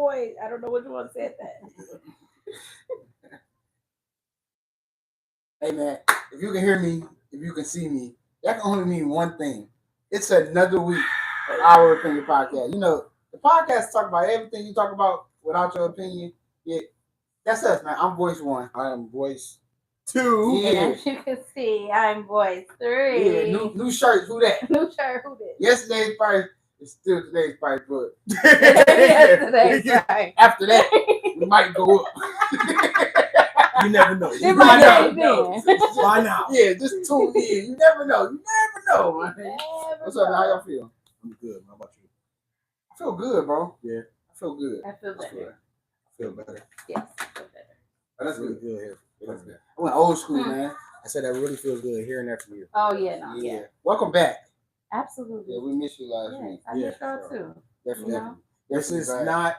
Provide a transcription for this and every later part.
boys. I don't know which one said that. Hey man, if you can hear me, if you can see me, that can only mean one thing. It's another week of Our Opinion Podcast. You know, the podcast talk about everything you talk about without your opinion. Yeah, that's us, man. I'm voice one. I am voice 2. Yeah. And as you can see, I'm voice 3. Yeah, new shirt. Who that? New shirt. Who did? Yesterday's price is still today's price, but Yesterday's right. after that, we might go up. You never know. It might Why be not? then. Why not? Yeah, just tune in. You never know. You never know, man. What's up, man? How y'all feel? I'm good. How about you? I feel good, bro. Yeah. I feel good. I feel better. I feel better. Yes, I feel better. Oh, that's really good. good here. That's good. I went old school, man. I said that really feels good hearing that from you. Oh yeah, no, yeah. Welcome back. Absolutely. Yeah, we missed you last Yes, week. I miss y'all too. Definitely. You know? This is not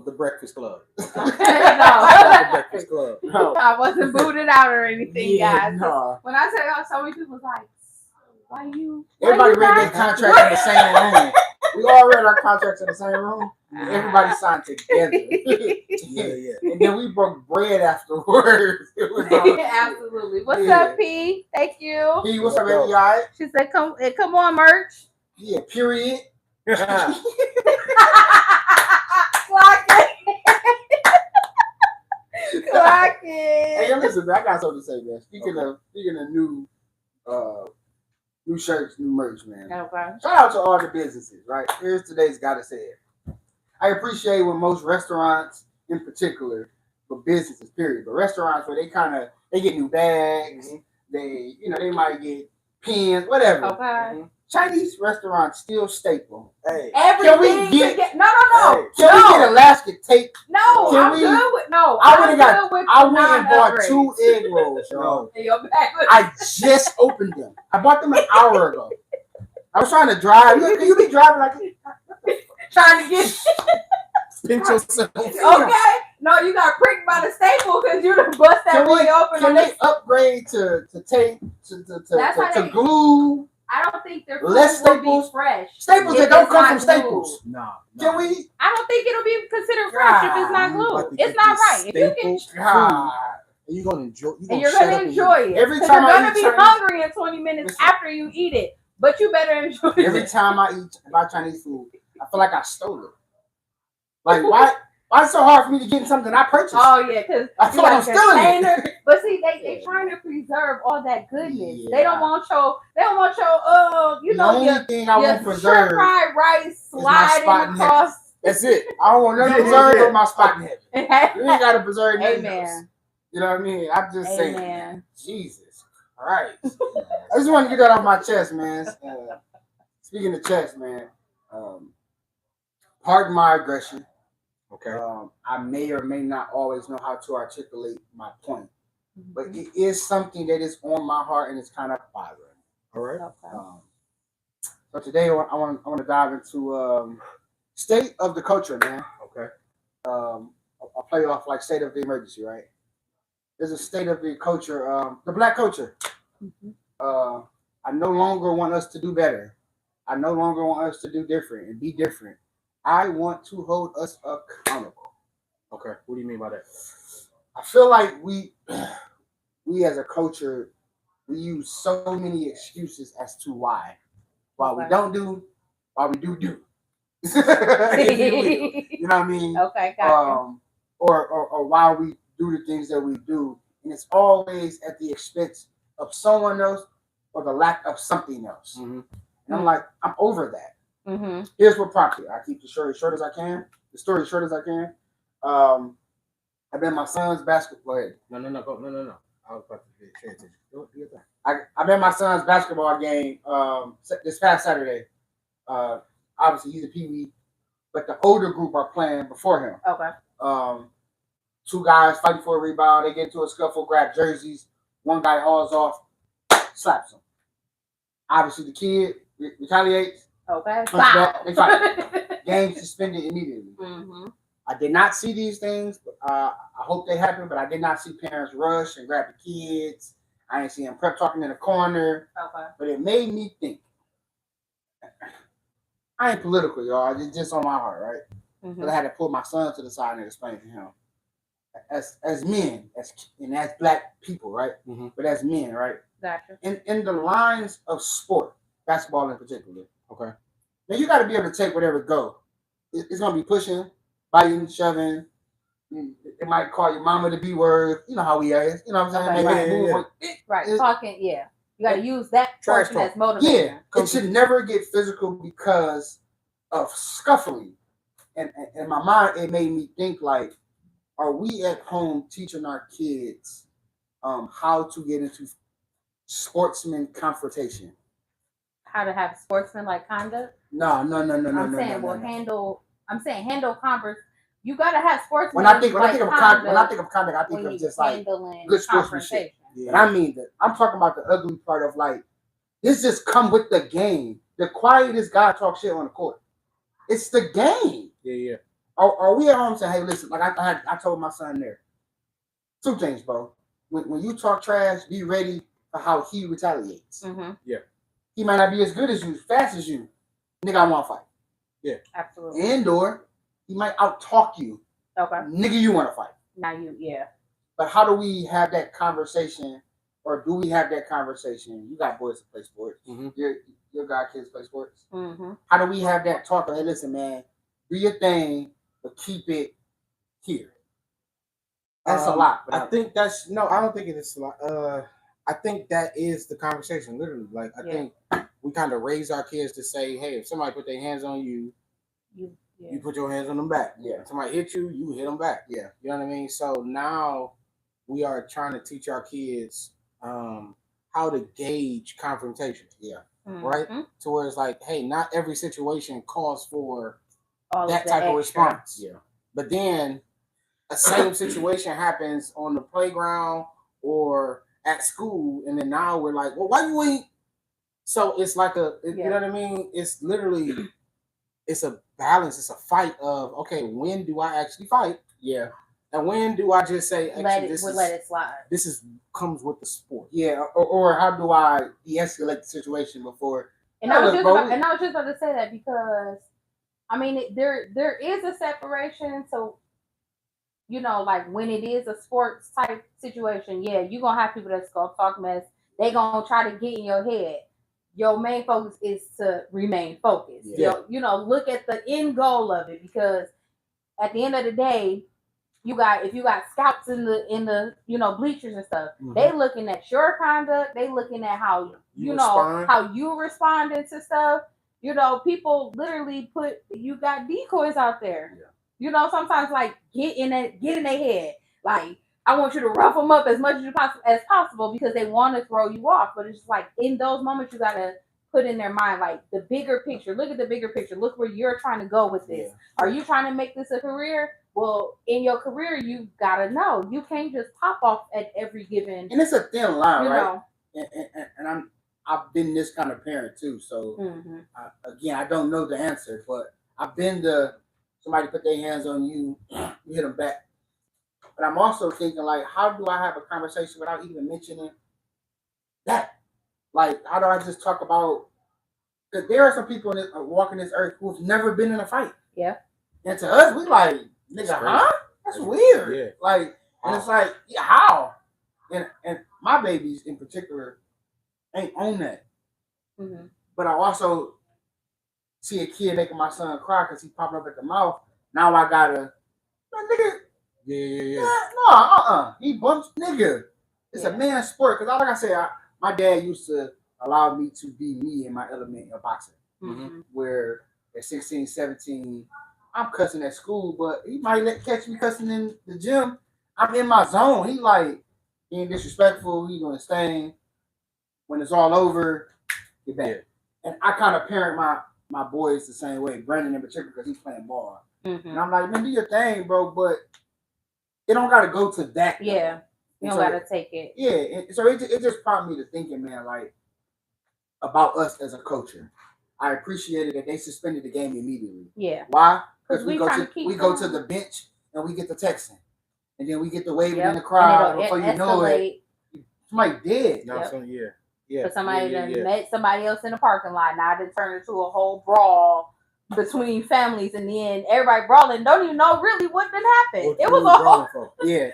the Breakfast Club. No. Not the Breakfast Club. No. I wasn't booted out or anything, Yeah, guys. no. When I tell y'all, so many people was like, why you Everybody read their guys- contract in the same room. We all read our contracts in the same room. Everybody signed together. Yeah. And then we broke bread afterwards. It was Absolutely. What's Yeah. up, P? Thank you. Hey, what's up, baby? You all right? She said, come on, merch. Yeah, period. Clock it. Clock Hey, it. listen, man, I got something to say, man. Speaking of new shirts, new merch, man. Okay. Shout out to all the businesses, right? Here's today's gotta say it. I appreciate when most restaurants, in particular, for businesses, period, but restaurants where they get new bags, they might get pins, whatever. Okay. Chinese restaurants still staple. Hey. Everything get- to get. No. Can we get Alaska tape? No, Can I'm we- good with no. I I'm went and good with I went and bought non-upgrades. 2 egg rolls, y'all. In your back. I just opened them. I bought them an hour ago. I was trying to drive. You be driving like Trying to get. Pinch yourself. Okay. No, you got pricked by the staple because you done bust that boy open. Can on they this. upgrade to tape That's how to they- glue? I don't think their food Less will be staples? fresh. Staples If that don't it's come not from Staples. Nah. Can we? I don't think it'll be considered fresh if it's not You about glued. to It's get not this right. If you staple get, God. and you're gonna enjoy. and you're gonna enjoy it. Every 'Cause time you're I gonna eat be Chinese- hungry in 20 minutes Listen. after you eat it, but you better enjoy Every it. time I buy Chinese food, I feel like I stole it. Like why it's so hard for me to get something I purchased? Oh yeah, because I feel like I'm stealing it. But see, they trying to preserve all that goodness. Yeah. They don't want your The only thing I your want preserved fried rice my sliding spot in across. That's it. I don't want nothing Yeah, preserved yeah. but my spot in heaven. You ain't gotta preserve nothing else. Amen. You know what I mean? I'm just saying. Amen. Jesus Christ. I just want to get that off my chest, man. Speaking of chest, man. Pardon my aggression. Okay. I may or may not always know how to articulate my point, but it is something that is on my heart and it's kind of bothering. All right. Okay. So today I want to dive into state of the culture, man. Okay. I'll play off like state of the emergency, right? There's a state of the culture, the black culture. I no longer want us to do better. I no longer want us to do different and be different. I want to hold us accountable. Okay. What do you mean by that? I feel like we as a culture, we use so many excuses as to why we don't do, why we do. If you will. You know what I mean? Okay, gotcha. Or why we do the things that we do, and it's always at the expense of someone else or the lack of something else. Mm-hmm. And I'm like, I'm over that. Mm-hmm. Here's what prompted. I keep the story as short as I can. I've been my son's basketball. No. I was about to pay attention. Go do your thing. I've been my son's basketball game this past Saturday. Obviously, he's a peewee, but the older group are playing before him. Okay. 2 guys fighting for a rebound. They get into a scuffle, grab jerseys. One guy hauls off, slaps him. Obviously, the kid retaliates. Okay. Punch back, they fight. Game suspended immediately. Mm-hmm. I did not see these things. But, I hope they happen, but I did not see parents rush and grab the kids. I ain't see them prep talking in the corner. Okay. But it made me think. I ain't political, y'all. It's just on my heart, right? But I had to pull my son to the side and explain to him, as men, as black people, right? Mm-hmm. But as men, right? Gotcha. In the lines of sport, basketball in particular. Okay. Now you got to be able to take whatever go. It's gonna be pushing, biting, shoving. It might call your mama the B word. You know how we are. You know what I'm saying? Okay, Right. Talking. Yeah. You got to use that Trash portion talk. as motivation. Yeah. It should never get physical because of scuffling. And in my mind, it made me think like, are we at home teaching our kids how to get into sportsman confrontation? How to have sportsman-like conduct? No. I'm saying handle converse. You gotta have sportsman. When I think of conduct, I think of just like good sportsmanship. Yeah. And I mean that. I'm talking about the ugly part of like this just come with the game. The quietest guy talk shit on the court. It's the game. Yeah. Are we at home saying, hey, listen, like I told my son there, 2 things, bro. When you talk trash, be ready for how he retaliates. Mm-hmm. Yeah. He might not be as good as you, as fast as you. Nigga, I want to fight. Yeah. Absolutely. And/or he might out-talk you. Okay. Nigga, you want to fight. Now you, yeah. But how do we have that conversation, or do we have that conversation? You got boys that play sports. Mm-hmm. Your guy kids play sports. Mm-hmm. How do we have that talk of, hey, listen, man, do your thing, but keep it here? That's a lot. I think that's no. I don't think it is a lot. I think that is the conversation. Literally, like I think we kind of raise our kids to say, hey, if somebody put their hands on you, you put your hands on them back. Yeah. If somebody hit you, you hit them back. Yeah. You know what I mean? So now we are trying to teach our kids how to gauge confrontation. Yeah. Mm-hmm. Right? To where it's like, hey, not every situation calls for all that type of response. Yeah. But then a same situation happens on the playground or at school, and then now we're like, well, why you ain't? So it's like you know what I mean? It's literally, it's a balance. It's a fight of, okay, when do I actually fight? Yeah. And when do I just say, let it slide? This comes with the sport. Yeah. Or how do I de-escalate the situation before? And I was just about to say that because, I mean, there is a separation. So, you know, like when it is a sports type situation, yeah, you're going to have people that's going to talk mess. They going to try to get in your head. Your main focus is to remain focused. Yeah. You know, look at the end goal of it, because at the end of the day, if you got scouts in the you know, bleachers and stuff, they looking at your conduct, they looking at how how you responding to stuff. You know, people literally you got decoys out there. Yeah. You know, sometimes like get in their head. Like, I want you to rough them up as much as possible because they want to throw you off. But it's just like in those moments you gotta put in their mind like the bigger picture. Look at the bigger picture. Look where you're trying to go with this. Yeah. Are you trying to make this a career? Well, in your career, you gotta know you can't just pop off at every given. And it's a thin line, right? Know. And I've been this kind of parent too. So again, I don't know the answer, but I've been somebody put their hands on you, you hit them back. But I'm also thinking like, how do I have a conversation without even mentioning that? Like, how do I just talk about? Because there are some people walking this earth who've never been in a fight. Yeah. And to us, we like, nigga, huh? That's weird. Yeah. Like, and it's like, yeah, how? And my babies in particular ain't on that. Mm-hmm. But I also see a kid making my son cry because he popping up at the mouth. Now I gotta, nigga. Yeah. He bumps, nigga. It's a man's sport. Because like I said, my dad used to allow me to be me in my element in boxing. Mm-hmm. Where at 16, 17, I'm cussing at school, but he might catch me cussing in the gym. I'm in my zone. He like being disrespectful. He doing his thing. When it's all over, get back. Yeah. And I kind of parent my boys the same way. Brandon in particular, because he's playing ball. Mm-hmm. And I'm like, man, do your thing, bro. But it don't got to go to that. Yeah. You don't got to take it. Yeah. And so it just prompted me to thinking, man, like about us as a culture. I appreciated that they suspended the game immediately. Yeah. Why? Because we go to the bench and we get the texting. And then we get the waving in the crowd before you know it. Somebody dead. But somebody met somebody else in the parking lot. Now it turned into a whole brawl between families, and then everybody brawling, don't even know really what did happen. What It you was was all brawling for? Yeah,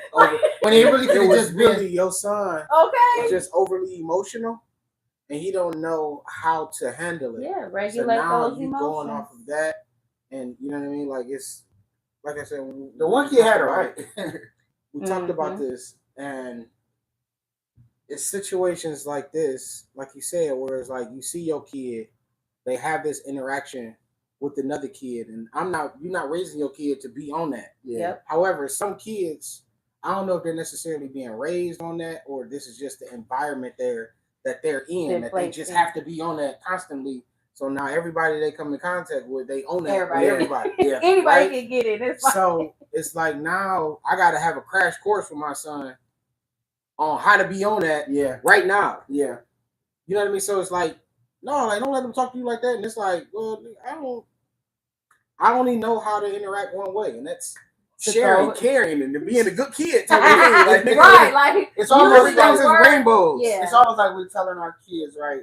when it really It could have was just really been. your son okay. is just overly emotional, and he don't know how to handle it. Yeah, So regulate now those you going emotions. off of that, and you know what I mean. Like it's like I said, The one kid had it right. We talked about Mm-hmm. this, and it's situations like this, like you said, where it's like you see your kid, they have this interaction with another kid, and you're not raising your kid to be on that. Yeah. Yep. However, some kids, I don't know if they're necessarily being raised on that, or this is just the environment that they're in, They're that they placed just in. have to be on that constantly. So now everybody they come in contact with, they own that with Everybody. everybody. Yeah. Anybody Right? can get it. It's like, So it's like now I got to have a crash course for my son on how to be on that Yeah. right now. Yeah. You know what I mean? So it's like, no, like don't let them talk to you like that. And it's like, well, I only know how to interact one way, and that's To sharing, throw it. caring, and being a good kid. Type of thing. Like, nigga, right, like It's you almost use everything's the is word- rainbows. Yeah. It's almost like we're telling our kids, right?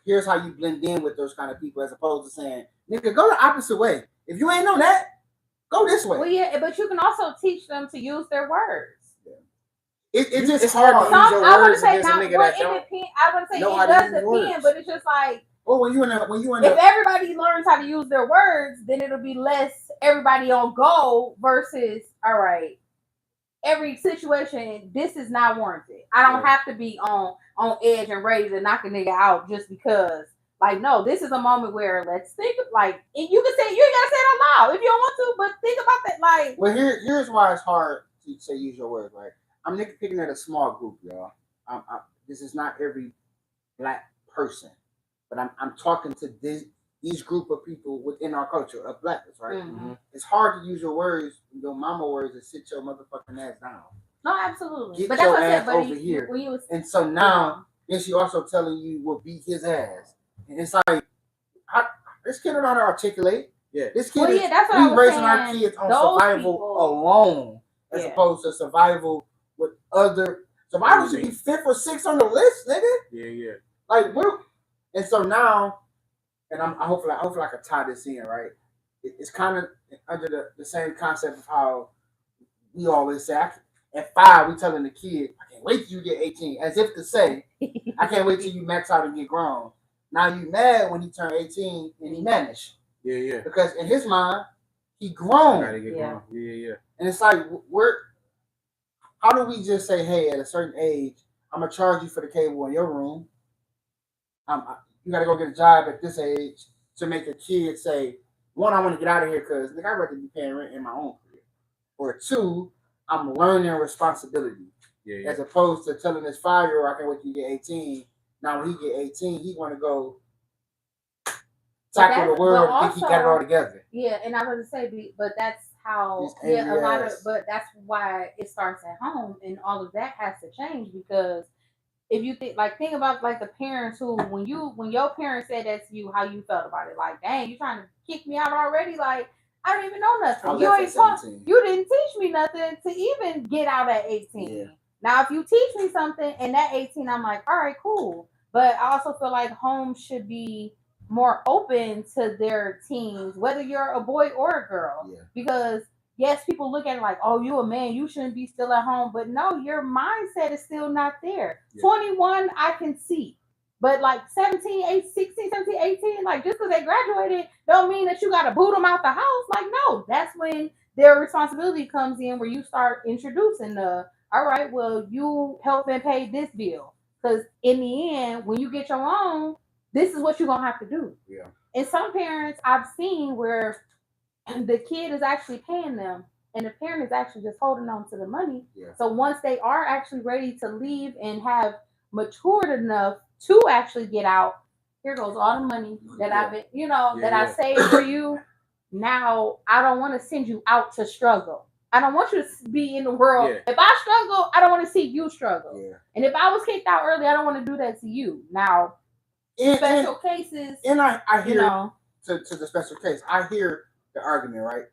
Here's how you blend in with those kind of people, as opposed to saying, "Nigga, go the opposite way. If you ain't know that, go this way." Well, yeah, but you can also teach them to use their words. It's just It's hard to hard. use your I want to words say against a not. nigga Well, that it don't depends. I want to say know how it to does use depend, words. but it's just like Well, when you in if everybody learns how to use their words, then it'll be less everybody on go versus all right. Every situation, this is not warranted. I don't have to be on edge and ready to knock a nigga out just because. Like, no, this is a moment where let's think of and you can say you ain't gotta say it out loud if you don't want to, but think about that. Like, well, here's why it's hard to say use your words, right? I'm nigga picking at a small group, y'all. This is not every black person, but I'm talking to these group of people within our culture of blackness, right? Mm-hmm. It's hard to use your words, your mama words, and sit your motherfucking ass down. No, absolutely. Get but that's your what I ass said. But over here. when you was, and so now, then she also telling you will beat his ass, and it's like this kid don't know how to articulate. Yeah, this kid is that's what I was raising saying. our kids on Those survival people, alone, as opposed to survival with other. Survival should be 5th or 6th on the list, nigga. Yeah. Like we're, and so now, and I hopefully I can tie this in, right? It's kind of under the same concept of how we always say, at 5 we telling the kid, I can't wait till you get 18, as if to say, I can't wait till you max out and get grown. Now you mad when he turned 18 and he managed. Yeah. Because in his mind, he grown. Gotta get grown. Yeah. And it's like how do we just say, hey, at a certain age, I'm gonna charge you for the cable in your room. You gotta go get a job at this age to make a kid say, one, I want to get out of here because I'd rather be paying rent in my own crib. Or 2, I'm learning responsibility. Yeah. As opposed to telling this 5-year-old, I can't wait till you get 18. Now when he get 18, he want to go tackle the world and think he got it all together. Yeah, and I was to say, but that's how but that's why it starts at home, and all of that has to change. Because if you think about like the parents who when your parents said that to you, how you felt about it, like, dang, you trying to kick me out already? Like, I don't even know nothing. You ain't you didn't teach me nothing to even get out at 18. Yeah. Now if you teach me something and at 18 I'm like, all right, cool. But I also feel like homes should be more open to their teens, whether you're a boy or a girl. Yeah. Because yes, people look at it like, oh, you a man, you shouldn't be still at home. But no, your mindset is still not there. Yeah. 21, I can see. But like 17, 18, 16, 17, 18, like just because they graduated don't mean that you got to boot them out the house. Like, no, that's when their responsibility comes in, where you start introducing all right, well, you help and pay this bill. Because in the end, when you get your own, this is what you're going to have to do. Yeah. And some parents I've seen where the kid is actually paying them and the parent is actually just holding on to the money. Yeah. So once they are actually ready to leave and have matured enough to actually get out, here goes all the money that I've been, that I saved for you. Now I don't want to send you out to struggle. I don't want you to be in the world. Yeah. If I struggle, I don't want to see you struggle. Yeah. And if I was kicked out early, I don't want to do that to you. Now, special cases. And I hear to the special case, I hear the argument, right?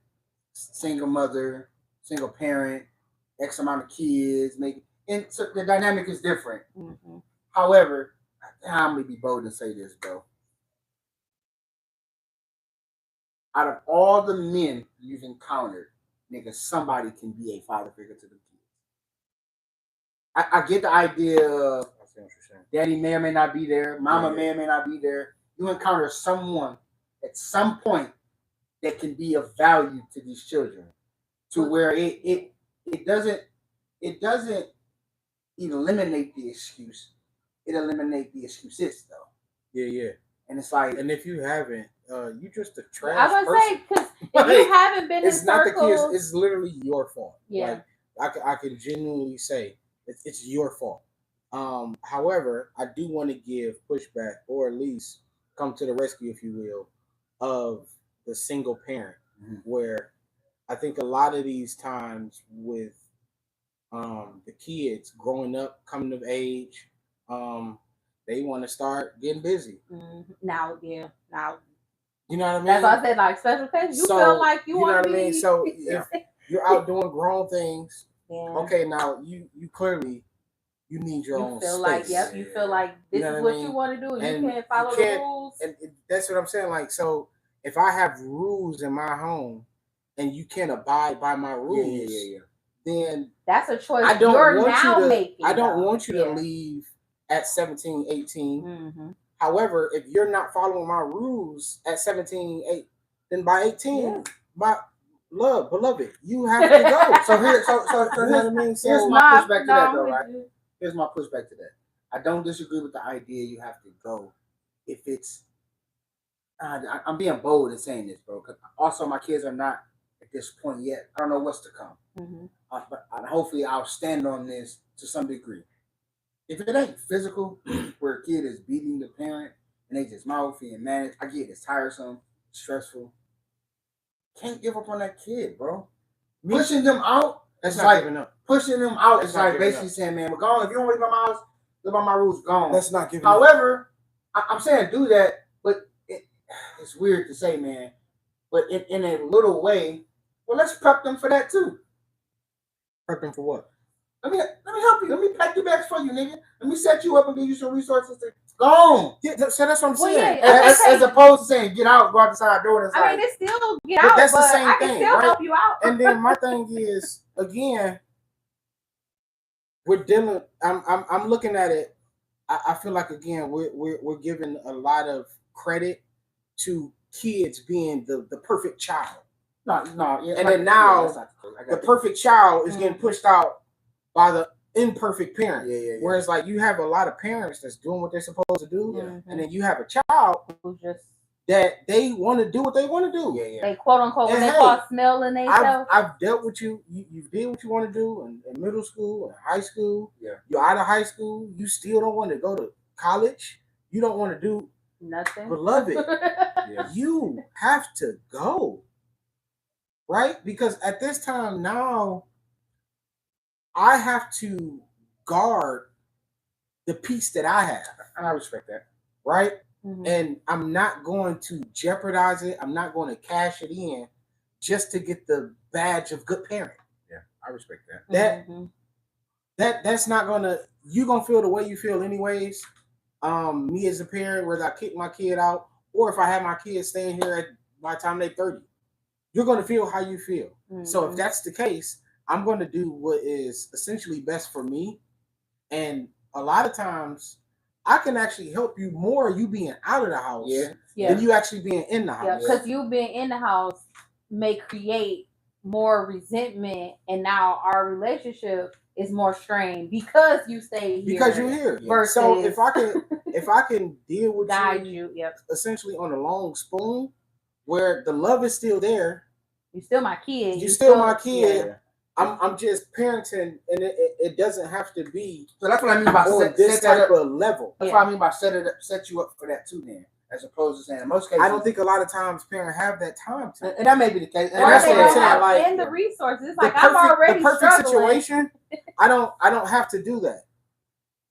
Single mother, single parent, X amount of kids, and so the dynamic is different. Mm-hmm. However, I'm gonna be bold to say this, bro. out of all the men you've encountered, nigga, somebody can be a father figure to the kids. I get the idea of daddy may or may not be there, mama may or may not be there. You encounter someone at some point that can be of value to these children, to where it doesn't eliminate the excuse. It eliminates the excuses though. Yeah. And it's like, And if you haven't, you just a trash I was gonna say, person. because if you haven't been in It's not the circles, kids. It's literally your fault. Yeah. Like, I can genuinely say it's your fault. However, I do want to give pushback, or at least come to the rescue, if you will, of the single parent, where I think a lot of these times with the kids growing up, coming of age, they want to start getting busy. now, you know what I mean? that's why I said like special case. You feel like you know want what to I be. mean? So if you're out doing grown things, okay, now you clearly you need your own feel space. like you feel like this You know is what I what you mean? want to do, and you And can't follow you the can't- rules. And that's what I'm saying. Like, so if I have rules in my home and you can't abide by my rules, then That's a choice I don't you're want now you to making. I don't though. want you to leave at 17, 18. Mm-hmm. However, if you're not following my rules at 17, 8, then by 18, my beloved, you have to go. so here, so You know what I mean? here's So my pushback to that though, right? Here's my pushback to that. I don't disagree with the idea you have to go if it's. I'm being bold in saying this, bro. Because also my kids are not at this point yet. I don't know what's to come, but hopefully I'll stand on this to some degree. If it ain't physical, where a kid is beating the parent and they just mouthy and manage, I get it's tiresome, stressful. Can't give up on that kid, bro. Pushing them out, that's it's not like giving up. pushing them out. That's It's not like giving basically saying, "Man, we're gone. If you don't leave my house, live by my rules. Gone." That's not giving up. However, I'm saying do that, but it's weird to say, man. But in a little way, well, let's prep them for that too. Prep them for what? Let me help you. Let me pack your bags for you, nigga. Let me set you up and give you some resources to go on. Yeah, so that's what I'm saying. Yeah, as opposed to saying get out, go out the side door. And it's I like, mean, it's still get But out, that's the but same I can thing, still right? help you out. And then my thing is, again, we're dealing. I'm looking at it. I feel like again we're giving a lot of credit to kids being the perfect child. No, yeah, And then now that's not true. the perfect child is getting pushed out by the imperfect parent. Yeah. Whereas like you have a lot of parents that's doing what they're supposed to do, and then you have a child Who just that they want to do what they want to do. they quote unquote what And they hey, call smelling themselves. I've dealt with you. You did what you want to do in middle school and high school. Yeah. You're out of high school. You still don't want to go to college. You don't want to do Nothing. beloved. You have to go. Right? Because at this time now, I have to guard the peace that I have. And I respect that. Right? Mhm. And I'm not going to jeopardize it. I'm not going to cash it in just to get the badge of good parent. Yeah, I respect that. That's not gonna. You're gonna feel the way you feel anyways. Me as a parent, whether I kick my kid out or if I have my kids staying here at by the time they're 30, you're gonna feel how you feel. So if that's the case, I'm gonna do what is essentially best for me. And a lot of times, I can actually help you more you being out of the house than you actually being in the house. Yeah, because you being in the house may create more resentment, and now our relationship is more strained because you stay here. Because you're here. Versus So if I can deal with guide you, you, essentially on a long spoon, where the love is still there. You're still my kid. You're still my kid. Yeah. I'm just parenting, and it doesn't have to be So that's what I mean by on this set that type up. of level. That's what I mean by set you up for that too. Then, as opposed to saying in most cases, I don't think a lot of times parents have that time to. and that may be the case. And Or that's they what I'm don't saying, have like, in the resources. It's like I'm already the perfect struggling. situation. I don't have to do that.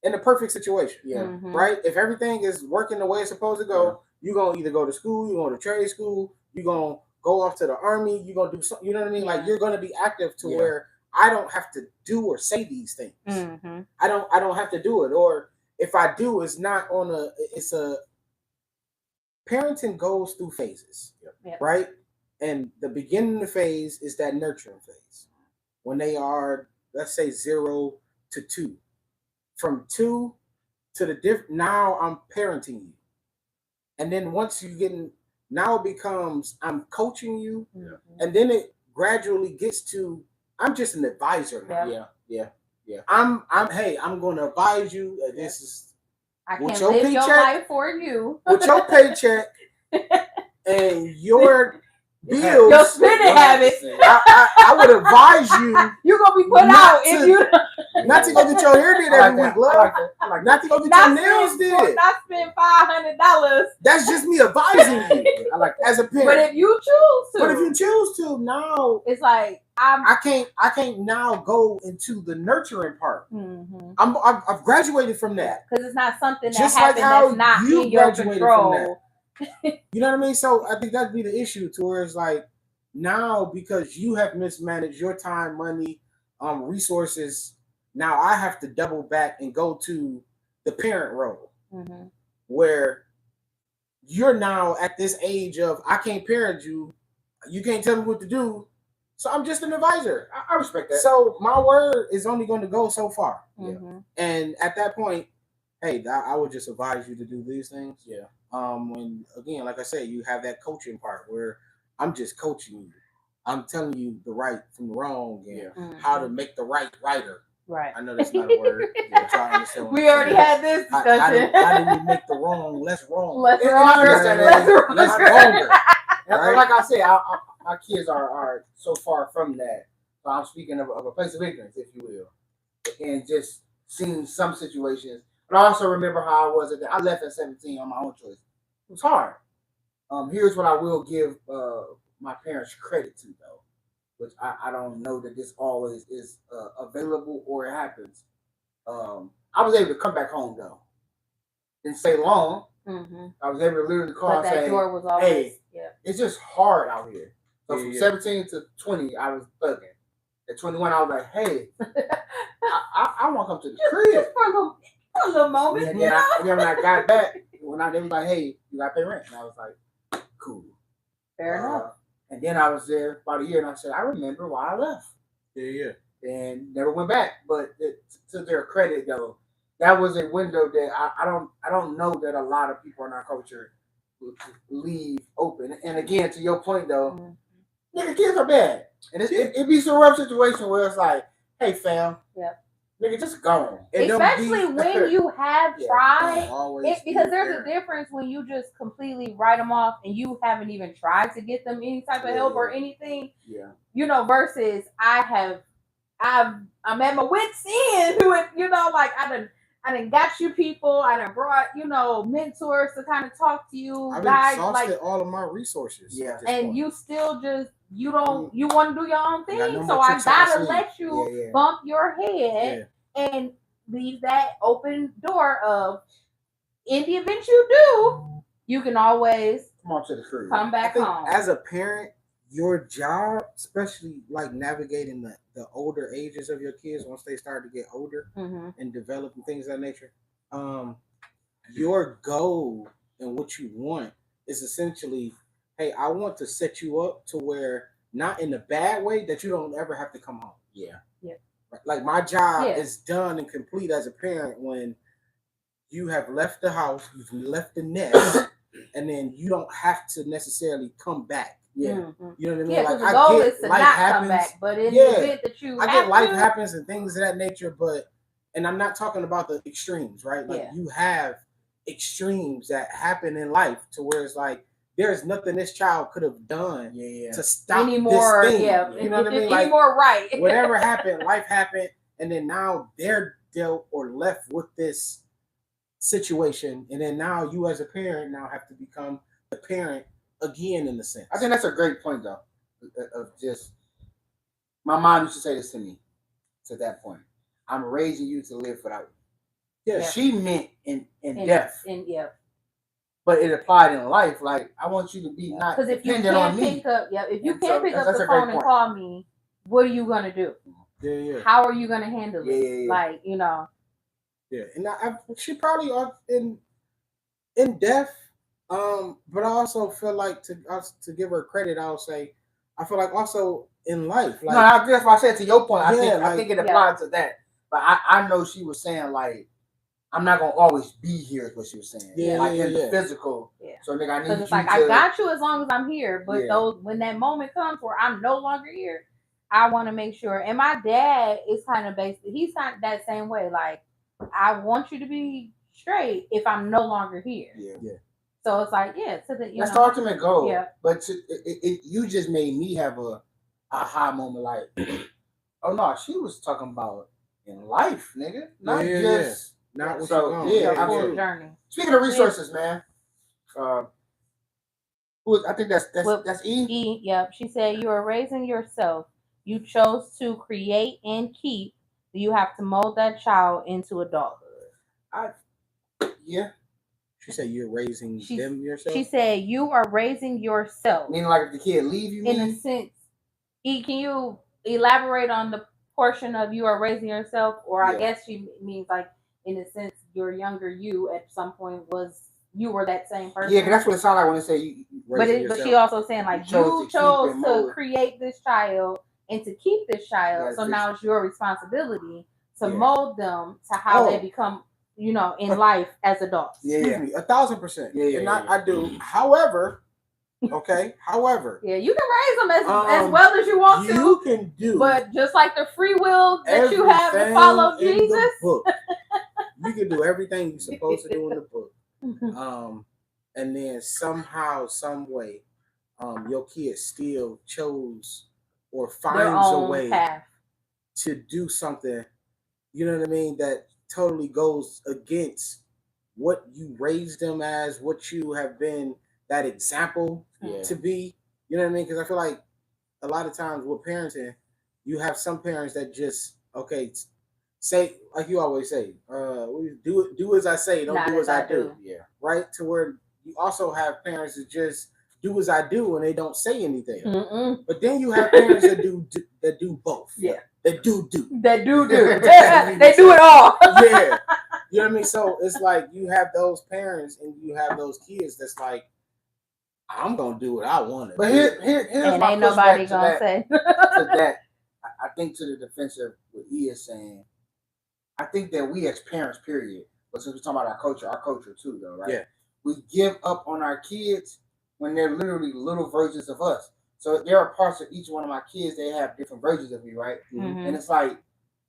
In the perfect situation, right? If everything is working the way it's supposed to go, you're gonna either go to school, you're going to trade school, you're gonna go off to the army, you're gonna do something. You know what I mean? Like you're gonna be active to where I don't have to do or say these things. I don't have to do it. Or if I do, it's not on a. It's a. Parenting goes through phases, right? And the beginning of the phase is that nurturing phase. When they are, let's say 0 to 2. From 2 to the now I'm parenting you. And then once you get in, now it becomes I'm coaching you, and then it gradually gets to I'm just an advisor now. Yeah. I'm going to advise you. This is I with can your live your paycheck- life for you. with your paycheck and your bills. Your spending habits. I would advise you You're gonna be put Not out if to- you not to go get your hair did I every like week, that. love. I like that. I like Not to go get your nails did. not spend $500. That's just me advising you that. I like that. as a parent. But if you choose to, But if you choose to, now it's like I can't now go into the nurturing part. because I've graduated from that. it's not something that Just like happened how that's not you in your graduated from control. You know what I mean? So I think that'd be the issue to where it's like now because you have mismanaged your time, money, resources, now I have to double back and go to the parent role where you're now at this age of I can't parent you, you can't tell me what to do, so I'm just an advisor. I respect that. So my word is only going to go so far, Mhm. and at that point, hey, I would just advise you to do these things. Yeah. When again, like I said, you have that coaching part where I'm just coaching you. I'm telling you the right from the wrong and how to make the right writer. Right. I know that's not a word. I'm trying to understand what We I'm already saying. had this How discussion. do we make the wrong less wrong? Less And I wrong. understand Less that. wrong. Less wronger. And Right. like I said, my kids are so far from that. So I'm speaking of a place of ignorance, if you will, and just seeing some situations. But I also remember how I was at I left at 17 on my own choice. It was hard. Here's what I will give my parents credit to, though, which I don't know that this always is available or it happens. I was able to come back home, though. Didn't stay long. I was able to literally call But and that say, door was always it's just hard out here. So from Yeah. 17 to 20, I was thugging. At 21, I was like, hey, I want to come to the crib. Just for a little moment. And then when I got back, they was like, hey, you got to pay rent. And I was like, cool. Fair enough. And then I was there about a year, and I said, I remember why I left. Yeah. And never went back. But to their credit, though, that was a window that I don't know that a lot of people in our culture leave open. And again, to your point, though, nigga, kids are bad. And it be some rough situation where it's like, hey, fam, nigga, just go. Especially when you have tried. Always Because there's a difference when you just completely write them off and you haven't even tried to get them any type of help or anything. Yeah. You know, versus I'm at my wit's end. You know, like I done got you people. I done brought, mentors to kind of talk to you. I've guys, exhausted like, all of my resources. Yeah. at this and point. you still just you want to do your own thing. got no So more I tricks up my gotta sleeve. let you Yeah. bump your head and leave that open door of, in the event you do, you can always Come on to the crib. come I back think home. as a parent, your job, especially like navigating the older ages of your kids once they start to get older and develop and things of that nature, your goal and what you want is essentially, hey, I want to set you up to where, not in a bad way, that you don't ever have to come home. Yeah. Like my job Yeah. is done and complete as a parent when you have left the house, you've left the nest, and then you don't have to necessarily come back. Yeah. You know what I mean? Yeah, Like because the goal is to life not happens. come back. But in Yeah. the event that you I have get life to, happens and things of that nature, and I'm not talking about the extremes, right? Like you have extremes that happen in life to where it's like there's nothing this child could have done to stop anymore, this thing. You know what I mean? Like anymore, right? whatever happened, life happened, and then now they're dealt or left with this situation, and then now you as a parent now have to become the parent again in the sense. I think that's a great point, though, of just, my mom used to say this to me, to that point. I'm raising you to live without you. Yeah. She meant in death, Yeah. but it applied in life. Like, I want you to be not Because if you dependent on can't me. pick up, if you And can't so pick up that's the a great phone and point. call me, what are you gonna do? Yeah. How are you gonna handle it? Yeah. Like, Yeah, and she probably in death. But I also feel like to give her credit, I'll say I feel like also in life, like that's why I said to your point. I Yeah, think it Yeah. applies to that. But I know she was saying like I'm not gonna always be here is what she was saying. Yeah, like in the yeah. physical. Yeah. So nigga, I Because need it's you like to. I got you as long as I'm here, but Yeah. those when that moment comes where I'm no longer here, I want to make sure. And my dad is kind of basically he's not that same way. Like I want you to be straight if I'm no longer here. Yeah. So it's like so that That's the ultimate goal. Yeah. But you just made me have a aha moment. Like, oh no, she was talking about in life, nigga, not just. Not what So, you want. yeah, your full absolutely. journey. Speaking of resources, man. I think that's E. E, yep. She said you are raising yourself. You chose to create and keep. You have to mold that child into adulthood. Yeah. She said you're raising them yourself. She said you are raising yourself. Meaning like if the kid leave you. In a sense, E, can you elaborate on the portion of you are raising yourself? Or I guess she means like in a sense your younger you at some point you were that same person. Yeah, that's what it sounds like when they say you. But she also saying like you chose to create this child and to keep this child, so now it's your responsibility to mold them to how they become, in life as adults. Excuse me, 1,000%. Yeah, and I do. However, however, yeah, you can raise them as well as you want to. You can do, but just like the free will that you have to follow Jesus, you can do everything you're supposed to do in the book. And then somehow, some way, your kid still chose or finds a way to do something, you know what I mean, that totally goes against what you raised them as, what you have been that example to be, you know what I mean? Because I feel like a lot of times with parenting, you have some parents that just, say, like you always say, do as I say, don't do as I do. Yeah. Right? To where you also have parents that just do as I do and they don't say anything. But then you have parents that do both. Yeah. That do. They do it all. Yeah. You know what I mean? So it's like you have those parents and you have those kids that's like, I'm gonna do what I want to. But here's and my ain't nobody gonna that, say to that. I think to the defense of what he is saying, I think that we as parents, period, but since we're talking about our culture too, though, right? Yeah. We give up on our kids when they're literally little versions of us. So there are parts of each one of my kids, they have different versions of me, right? Mm-hmm. And it's like,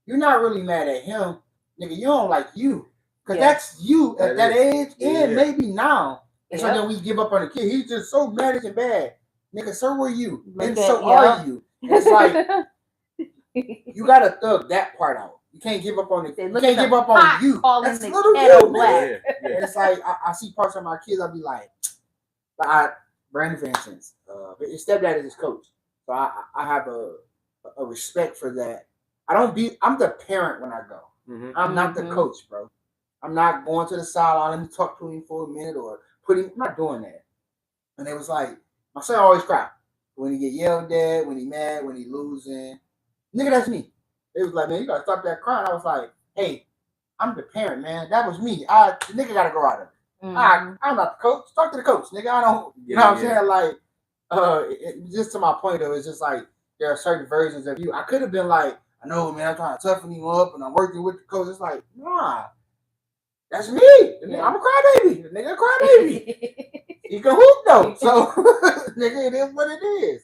you're not really mad at him, nigga. You don't like you. Because that's you at that age, and maybe now. And so then we give up on the kid. He's just so managed and bad. Nigga, so were you. And so are you. And it's like, you got to thug that part out. You can't give up on the kid. You can't give up on you. That's little you, man. And it's like, I see parts of my kids, I'll be like Brandon, for instance, his stepdad is his coach. So I have a respect for that. I'm the parent when I go. Mm-hmm. I'm not the coach, bro. I'm not going to the sideline. Let me talk to him for a minute or I'm not doing that. And it was like, my son always cry. When he get yelled at, when he mad, when he losing. Nigga, that's me. It was like, man, you gotta stop that crying. I was like, hey, I'm the parent, man. That was me. The nigga gotta go out of it. Mm-hmm. I'm not the coach. Talk to the coach, nigga. I don't, you know what I'm saying? Like, just to my point though, it's just like, there are certain versions of you. I could have been like, I know, man, I'm trying to toughen him up and I'm working with the coach. It's like, nah, that's me. Yeah. I'm a crybaby. The nigga a crybaby. He can hoop though. So, nigga, it is what it is.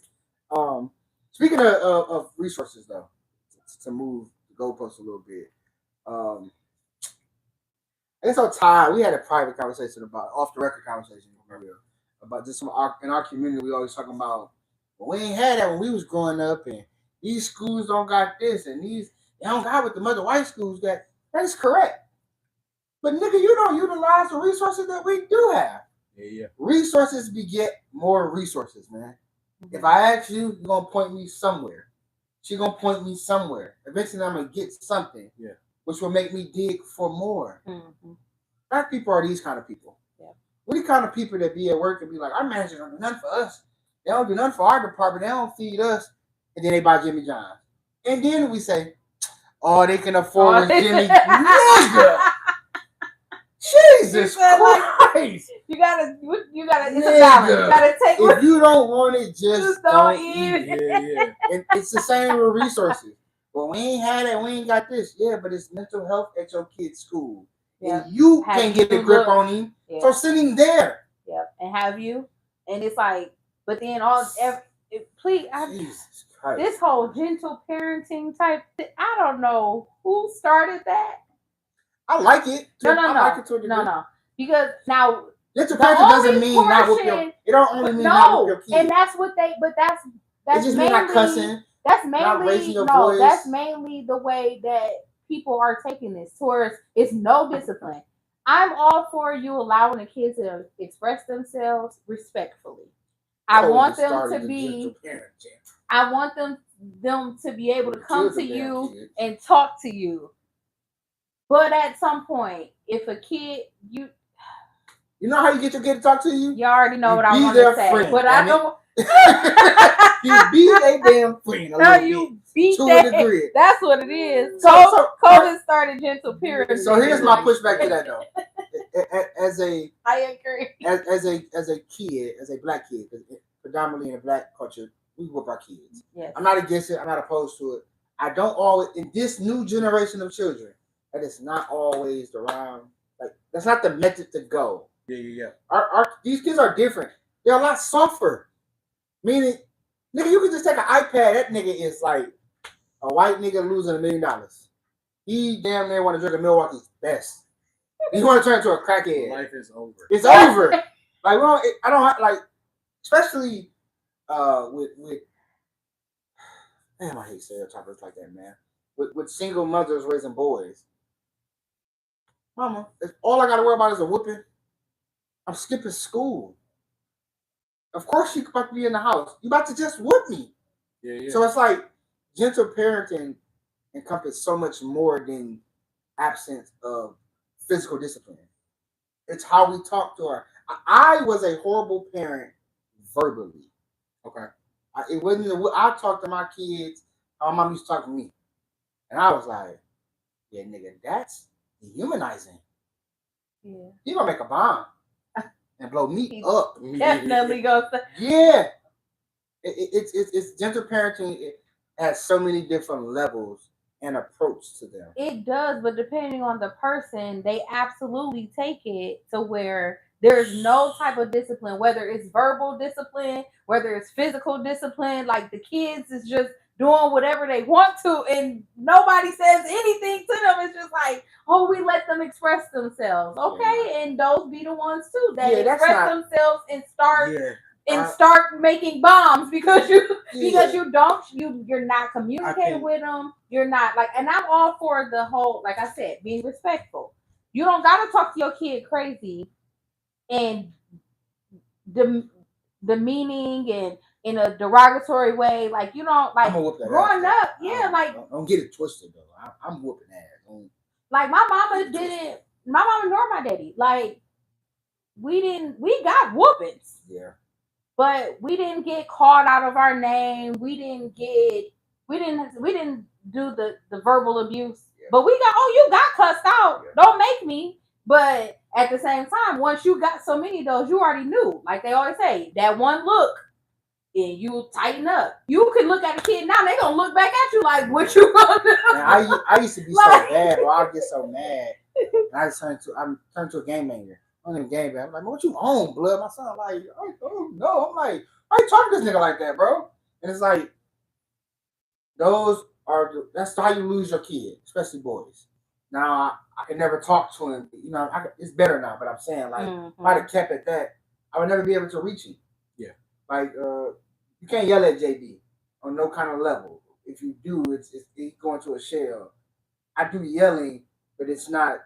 Speaking of resources though, to move the goalpost a little bit. It's so tired. We had a private conversation off the record conversation about just in our community. We always talking about, well, we ain't had that when we was growing up, and these schools don't got this, and they don't got what the other white schools got. That is correct. But nigga, you don't utilize the resources that we do have. Yeah. Resources beget more resources, man. Mm-hmm. If I ask you, you're gonna point me somewhere. She's gonna point me somewhere. Eventually I'm gonna get something. Yeah. Which will make me dig for more. Mm-hmm. Black people are these kind of people. Yeah. We're the kind of people that be at work and be like, our managers don't do nothing for us. They don't do nothing for our department. They don't feed us. And then they buy Jimmy John's. And then we say, oh, they can afford Jimmy. Nigga. Jesus Christ. Right. You gotta. It's a Nigga. balance. You gotta take. If you don't want it, just Just don't don't eat eat it. Yeah. And it's the same with resources. Well, we ain't had it. We ain't got this. Yeah, but it's mental health at your kid's school. Yeah. And you Have can't get you a grip looked- on him. Yeah. So send him there. Yep. And have you? And it's like, but then please, Jesus Christ. this whole gentle parenting type. I don't know who started that. I like it. No, I like it to a degree. no. Because now Gentle the parenting doesn't only mean not with your. portion- It don't only mean not with your kids. and that's what they. But that's It just mean not cussing. That's not mainly raising your no. voice. That's mainly the way that people are taking this towards. It's no discipline. I'm all for you allowing the kids to express themselves respectfully. I want them Started to the be. gentle parenting. I want them to be able to come to Children, you damn kids. and talk to you. But at some point, if a kid You know how you get your kid to talk to you? you already know You what I be want their to say, friend, but damn I don't. You be a damn friend. A No, little you bit, beat to that. a degree. That's what it is. So Colin started gentle parenting. So here's my pushback to that though. As a I agree. as a kid, as a black kid, predominantly in a black culture, we whoop our kids. Yes. I'm not against it. I'm not opposed to it. I don't always in this new generation of children. That is not always the round. Like that's not the method to go. Yeah. These kids are different. They're a lot softer. Meaning, nigga, you can just take an iPad. That nigga is like a white nigga losing $1 million. He damn near want to drink a Milwaukee's best. He want to turn into a crackhead. Life is over. It's over. Like, well, I don't have, like, especially with damn, I hate stereotypes like that, man. With single mothers raising boys. Mama, if all I gotta worry about is a whooping, I'm skipping school. Of course you about to be in the house. You about to just whoop me. Yeah. So it's like gentle parenting encompasses so much more than absence of physical discipline. It's how we talk to her. I was a horrible parent verbally. Okay. It wasn't. I talked to my kids. My mom used to talk to me, and I was like, "Yeah, nigga, that's dehumanizing. Yeah. You gonna make a bomb and blow me up? Definitely goes to. Yeah. It's gentle parenting. It has so many different levels and approach to them. It does, but depending on the person, they absolutely take it to where there's no type of discipline, whether it's verbal discipline, whether it's physical discipline. Like the kids is just doing whatever they want to, and nobody says anything to them. It's just like, oh, we let them express themselves, okay? And those be the ones too that express themselves and start. Yeah. Start making bombs because you're not communicating with them. You're not like, and I'm all for the whole, like I said, being respectful. You don't gotta talk to your kid crazy and demeaning and in a derogatory way. Like you don't like growing up. Yeah, like don't get it twisted though. I'm whooping ass. Like my mama nor my daddy. Like we got whoopings. Yeah. But we didn't get called out of our name. We didn't do the verbal abuse. Yeah. But we got, you got cussed out. Yeah. Don't make me. But at the same time, once you got so many of those, you already knew. Like they always say, that one look and you tighten up. You can look at a kid now, they gonna look back at you like, what you gonna do? I used to be so bad, but I get so mad. And I turned to a game manager. I'm in the game, man. I'm like, what you on, blood? My son, like, oh no. I'm like, why you talking to this nigga like that, bro? And it's like, that's how you lose your kid, especially boys. Now, I can never talk to him. You know, it's better now, but I'm saying, like, if I'd have kept at that, I would never be able to reach him. Yeah. Like, you can't yell at JB on no kind of level. If you do, it's going to a shell. I do yelling, but it's not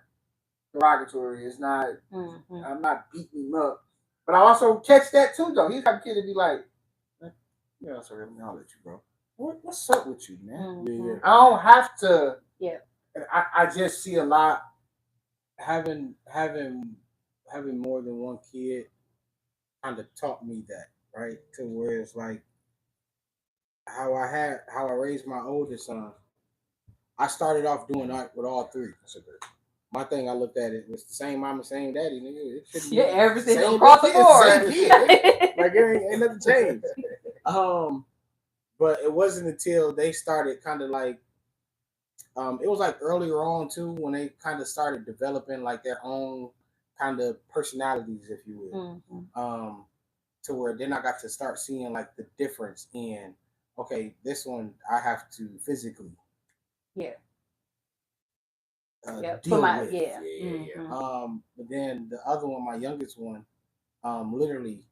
derogatory. It's not. I'm not beating him up, but I also catch that too, though. He's got a kid to be like, "Yeah, sorry, let me holler at you, bro. What's up with you, man? Yeah. I don't have to. Yeah. I just see a lot having more than one kid kind of taught me that, right? To where it's like how I raised my oldest son. I started off doing that with all three. That's a good. my thing, I looked at it. It's the same mama, same daddy, nigga. It should be Yeah, everything same across the bitch, board. same kid. Like ain't nothing changed. But it wasn't until they started kind of like, it was like earlier on too when they kind of started developing like their own kind of personalities, if you will. Mhm. To where then I got to start seeing like the difference in, okay, this one I have to physically Yeah. deal with. Mhm. But then the other one, my youngest one, literally,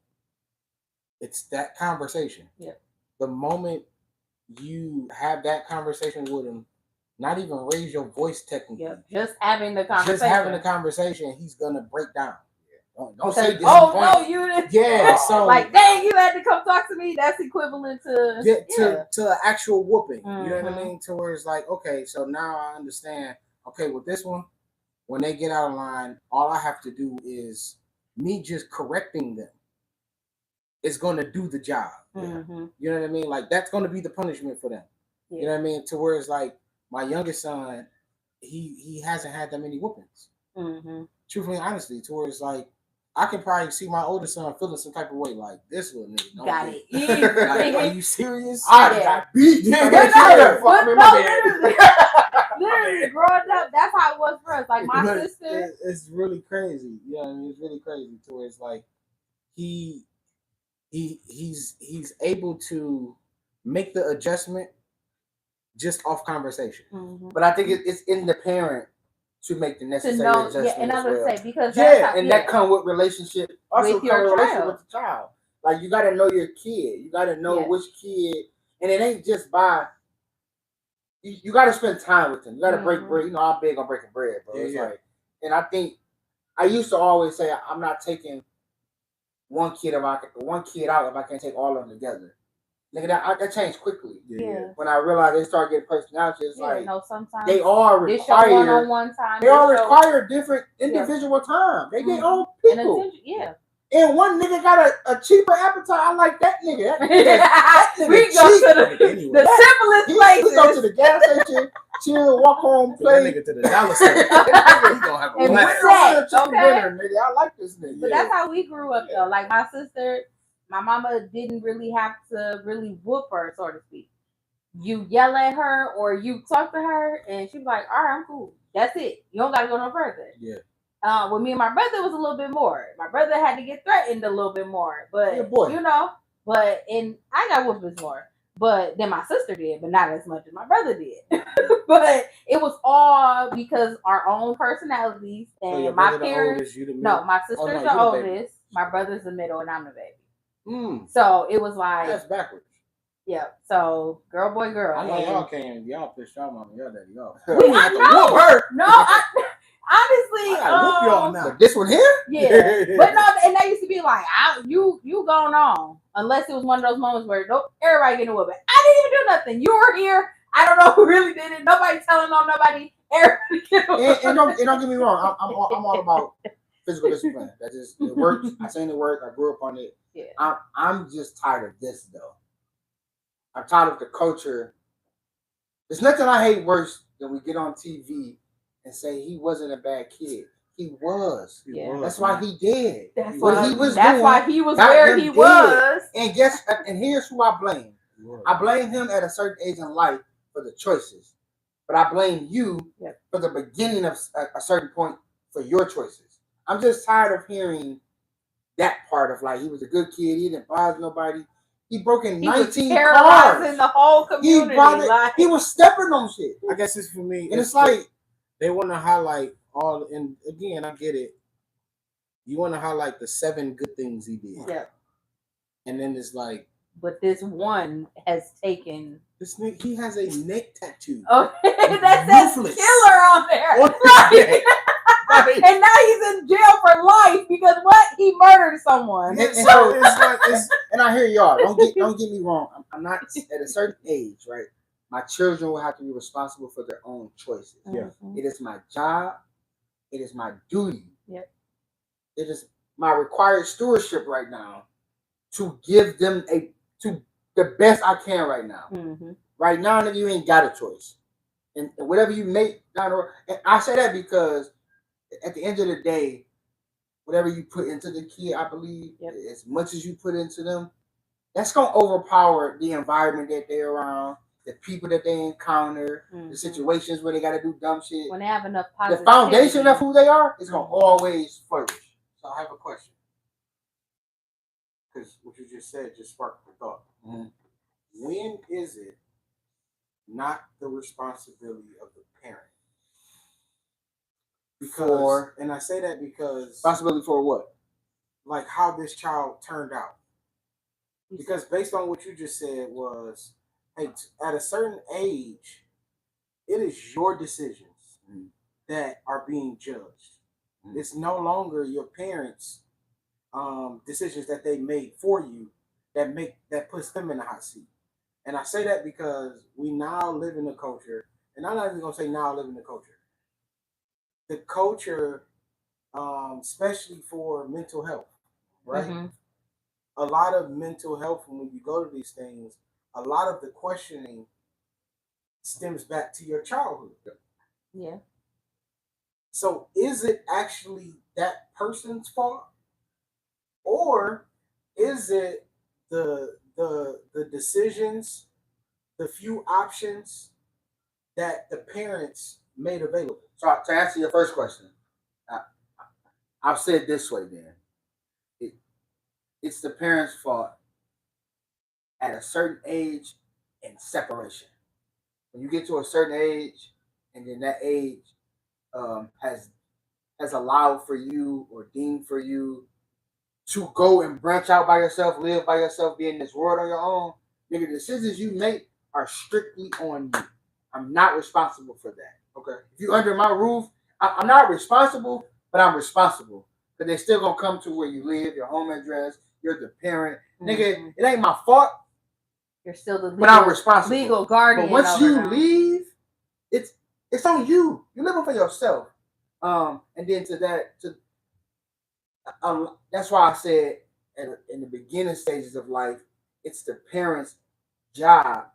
it's that conversation. Yeah. The moment you have that conversation with him, not even raise your voice technically. Yep. Just having the conversation. Just having the conversation, he's gonna break down. Don't say this. Oh no, you didn't. Yeah, so like, dang, you had to come talk to me. That's equivalent to to an actual whooping. Mm-hmm. You know what I mean? To where it's like, okay, so now I understand. Okay, with this one, when they get out of line, all I have to do is me just correcting them. It's gonna do the job. Mm-hmm. You know what I mean? Like that's gonna be the punishment for them. Yeah. You know what I mean? To where it's like my youngest son, he hasn't had that many whoopings. Mm-hmm. Truthfully, honestly, to where it's like I can probably see my older son feeling some type of way, like this little nigga. Got it. Like, are you serious? I got beat. Literally, growing up, that's how it was for us. Like my sister, it's really crazy. Yeah, I mean, it's really crazy. To where it's like he's able to make the adjustment just off conversation. Mm-hmm. But I think it's in the parent to make the necessary adjustment. Yeah, and I would say because that come with relationship. Also with your relationship with the child. Like you got to know your kid. You got to know which kid, and it ain't just by. You got to spend time with them. You got to break bread. You know, I'm big on breaking bread, bro. It's like, and I think I used to always say I'm not taking one kid out if I can't take all of them together. Nigga, that changed quickly. Yeah. When I realized they start getting personality, it's like sometimes they are required one-on-one time. They all require different individual time. They get own people. And one nigga got a cheaper appetite. I like that nigga. That nigga we go to the simplest places. We go to the gas station, chill, walk home, play. That nigga to the dollar store. He gonna have a blast. Dinner, nigga. I like this nigga. But that's how we grew up though. Like my sister, my mama didn't really have to really whoop her, so to speak. You yell at her or you talk to her, and she's like, "All right, I'm cool. That's it. You don't gotta go no further." Yeah. With me and my brother, it was a little bit more. My brother had to get threatened a little bit more, but you know, and I got whoopings more. But then my sister did, but not as much as my brother did. But it was all because our own personalities and so my parents. No, my sister's the oldest. My brother's the middle, and I'm the baby. So it was like that's backwards. Yeah. So girl, boy, girl. I know y'all pissed y'all mama, y'all daddy off. I know her. No, honestly, I whoop y'all now. This one here? Yeah. But no, and they used to be like, you going on. Unless it was one of those moments where everybody getting a whooping. I didn't even do nothing. You were here. I don't know who really did it. Nobody telling on nobody. Everybody get a whooping. And don't get me wrong. I'm all about physical discipline. That just it works. I seen it work. I grew up on it. Yeah. I'm just tired of this though. I'm tired of the culture. There's nothing I hate worse than we get on TV and say he wasn't a bad kid. He was. Yeah. That's why he did. That's why he was where he was. And here's who I blame. I blame him at a certain age in life for the choices. But I blame you for the beginning of a certain point for your choices. I'm just tired of hearing that part of like he was a good kid, he didn't bother nobody. He broke in 19 cars in the whole community. He was stepping on shit. I guess it's for me. And it's like they want to highlight all. And again, I get it. You want to highlight the 7 good things he did. Yeah. And then it's like, but this one has taken. This nigga, he has a neck tattoo. Oh, that says killer on there. And now he's in jail for life because what? He murdered someone. And so and I hear y'all. Don't get me wrong. I'm not at a certain age, right? My children will have to be responsible for their own choices. Yeah. It is my job. It is my duty. Yep. It is my required stewardship right now to give them to the best I can right now. Mm-hmm. Right now, you ain't got a choice. And whatever you make down the road, and I say that because at the end of the day, whatever you put into the kid, I believe, Yep. as much as you put into them, that's gonna overpower the environment that they're around, the people that they encounter, the Mhm. situations where they gotta do dumb shit. When they have enough The positive foundation of who they are is gonna Mhm. always flourish. So I have a question. Because what you just said just sparked the thought. Mhm. When is it not the responsibility of the parent? Because, and I say that because Responsibility for what? like how this child turned out. Because based on what you just said was, hey, at a certain age, it is your decisions that are being judged. It's no longer your parents' decisions that they made for you that puts them in the hot seat. And I say that because we now live in a culture, and I'm not even gonna say now live in the culture. The culture, especially for mental health, right? Mhm. A lot of mental health, when you go to these things, a lot of the questioning stems back to your childhood. Yeah. So is it actually that person's fault? Or is it the decisions, the few options that the parents made available? So to answer your first question, I've said this way then. It's the parents' fault at a certain age and separation. When you get to a certain age, and then that age has allowed for you or deemed for you to go and branch out by yourself, live by yourself, be in this world on your own, nigga, the decisions you make are strictly on you. I'm not responsible for that. Okay. If you under my roof, I'm not responsible, but I'm responsible. Because they still gonna come to where you live, your home address, you're the parent. Nigga, it ain't my fault. You're still the but I'm responsible. legal guardian. But once you them. leave, it's on you. You're living for yourself. And then that's why I said in the beginning stages of life, it's the parents' job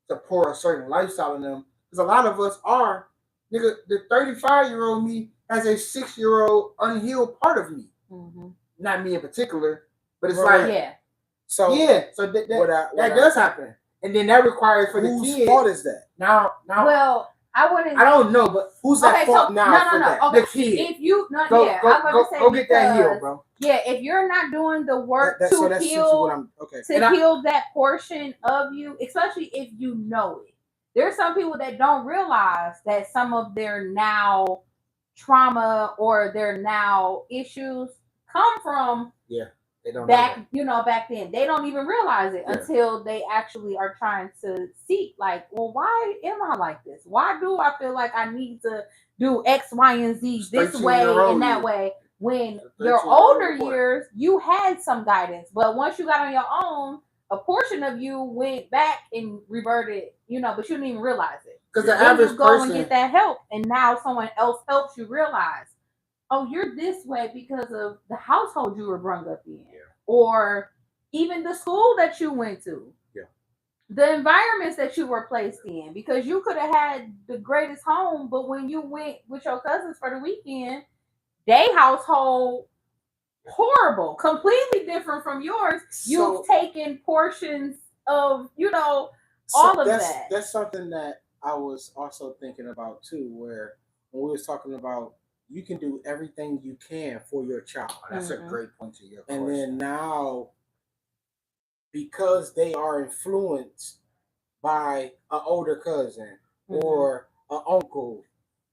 to pour a certain lifestyle in them. Because a lot of us are, nigga, the 35-year-old me has a 6-year-old unhealed part of me. Mm-hmm. Not me in particular, but it's like, yeah. So that does happen. And then that requires for the kids. Whose fault is that? Now, well, I don't know, but who's at fault now for that? Okay. The kid. If you, go get that healed, bro. Yeah, if you're not doing the work to heal, heal that portion of you, especially if you know it. There's some people that don't realize that some of their now trauma or their now issues come from they don't back then. They don't even realize it until they actually are trying to seek, like, well, why am I like this? Why do I feel like I need to do X, Y, and Z this way and that way? When your older years, you had some guidance, but once you got on your own, a portion of you went back and reverted, but you didn't even realize it. Because the average you go and get that help, and now someone else helps you realize, oh, you're this way because of the household you were brought up in, or even the school that you went to, the environments that you were placed in. Because you could have had the greatest home, but when you went with your cousins for the weekend, they household horrible, completely different from yours. You've taken portions of, all of that. That's something that I was also thinking about too, where when we was talking about you can do everything you can for your child. That's a great point to your question. And then now, because they are influenced by an older cousin or an uncle,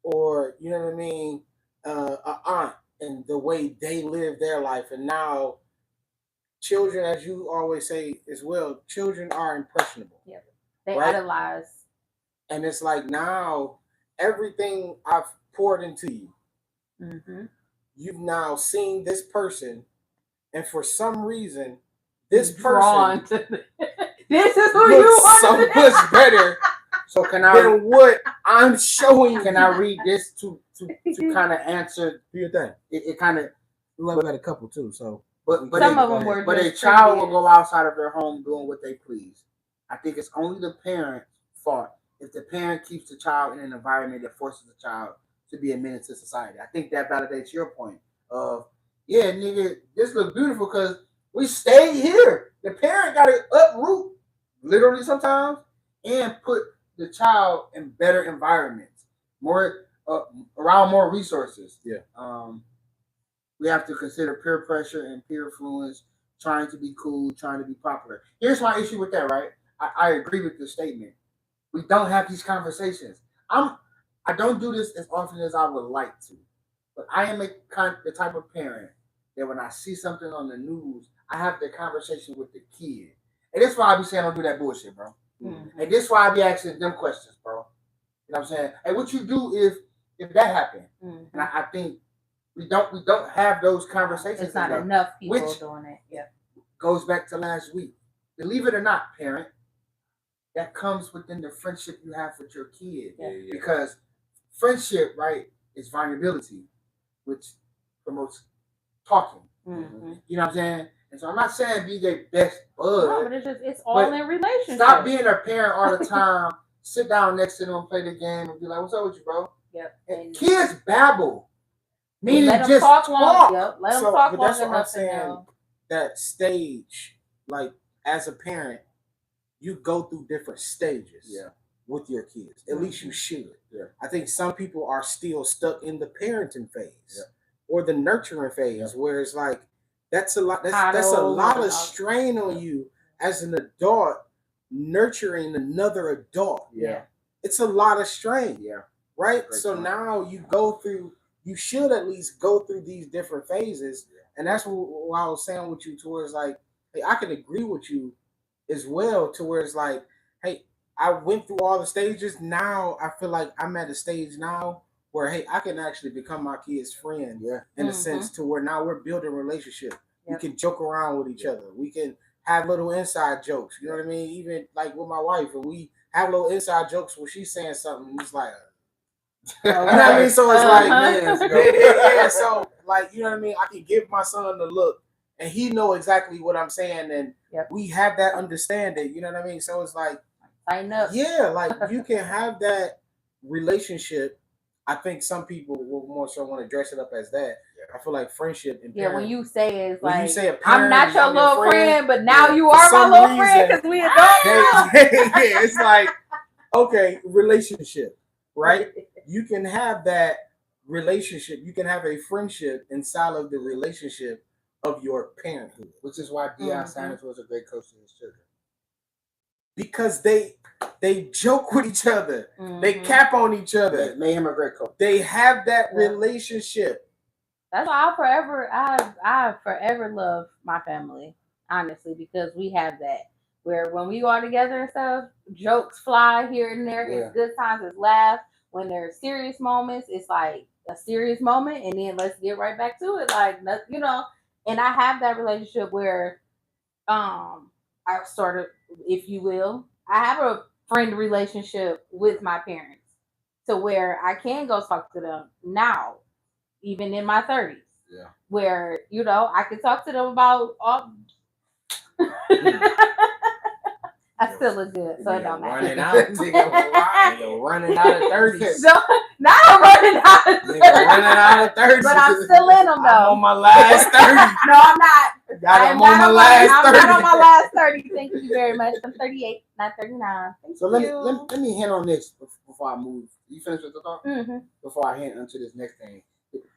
or you know what I mean, an aunt, and the way they live their life, and now children, as you always say as well, children are impressionable. Yeah, they idolize. And it's like now everything I've poured into you, you've now seen this person, and for some reason, this person this is who you want so much better. So than what I'm showing. Can I read this to kind of answer your thing? It kind of. We had a couple too, so. But some of them were. But a child will go outside of their home doing what they please. I think it's only the parent's fault if the parent keeps the child in an environment that forces the child to be a menace to society. I think that validates your point of, yeah, nigga, this look beautiful because we stayed here. The parent got to uproot, literally sometimes, and put the child in better environments, more around more resources. Yeah. We have to consider peer pressure and peer influence, trying to be cool, trying to be popular. Here's my issue with that, right? I agree with the statement. We don't have these conversations. I don't do this as often as I would like to, but I am the type of parent that when I see something on the news, I have the conversation with the kid. And that's why I be saying don't do that bullshit, bro. Mm-hmm. And this why I be asking them questions, bro. You know what I'm saying? Hey, what you do if that happened? Mm-hmm. And I think we don't have those conversations. It's not enough people doing it. Yeah. Goes back to last week. Believe it or not, parent, that comes within the friendship you have with your kid. Yeah. Because friendship, right, is vulnerability, which promotes talking. Mm-hmm. You know what I'm saying? And so I'm not saying be their best bud. No, but it's all in relationship. Stop being a parent all the time. Sit down next to them, play the game, and be like, "What's up with you, bro?" Yep. And kids babble. Meaning let them just talk long. Yep. Let them talk but long that's what I'm enough to saying. know. That stage, like as a parent, you go through different stages with your kids. At least you should. Yeah. I think some people are still stuck in the parenting phase or the nurturing phase, where it's like that's a lot. That's a lot of strain on you as an adult nurturing another adult. Yeah. It's a lot of strain. Yeah. Right. Great So point. now you go through. You should at least go through these different phases. And that's what I was saying with you towards like, hey, I can agree with you as well to where it's like, hey, I went through all the stages. Now I feel like I'm at a stage now where, hey, I can actually become my kid's friend in a sense to where now we're building a relationship. We can joke around with each other. We can have little inside jokes. You know what I mean? Even like with my wife, and we have little inside jokes where she's saying something. It's like, you know what I mean? So it's like, man, so like, you know what I mean? I can give my son the look and he know exactly what I'm saying. And we have that understanding, you know what I mean? So it's like, tighten up. Yeah, like you can have that relationship. I think some people will more so want to dress it up as that. I feel like friendship and when you say it's when like, you say a I'm parent, not your I'm little friend, but now you for are my some little friend reason, because we adults. it's like, okay, relationship, right? You can have that relationship. You can have a friendship inside of the relationship of your parenthood. Which is why Deion Sanders was a great coach to his children. Because they joke with each other. They cap on each other. That made him a great coach. They have that relationship. That's why I forever love my family, honestly, because we have that. Where when we are together and stuff, jokes fly here and there. Yeah. It's good times, it's laugh. When there's serious moments, it's like a serious moment, and then let's get right back to it. Like, you know, and I have that relationship where, I sort of, if you will, I have a friend relationship with my parents, to where I can go talk to them now, even in my 30s. Yeah. Where, you know, I can talk to them about all. I still look good, so it don't matter. Running out of 30s. So, now I'm running out of 30s. Running out of 30s. But I'm still in them, though. I'm on my last 30. No, I'm not. I'm on my last 30. I'm not on my last 30. Thank you very much. I'm 38, not 39. Thank So you. let me hint on this before I move. You finished with the thought? Mm-hmm. Before I hint onto this next thing.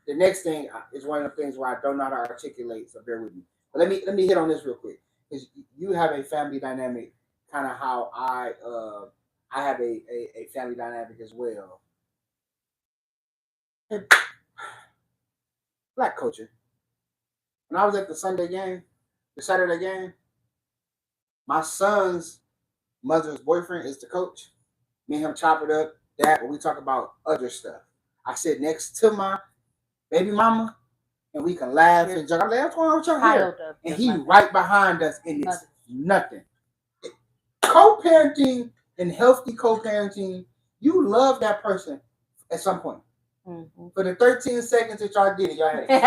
The next thing is one of the things where I don't know how to articulate, so bear with me. But let me hit on this real quick. Because you have a family dynamic, kind of how I have a family dynamic as well. And black culture. When I was at the Saturday game, my son's mother's boyfriend is the coach. Me and him chop it up. That we talk about other stuff. I sit next to my baby mama, and we can laugh and joke. I'm like, what's going on with your hair? And he right behind us, and it's nothing. Co-parenting and healthy co-parenting, you love that person at some point. Mm-hmm. For the 13 seconds that y'all did it, y'all had a kid.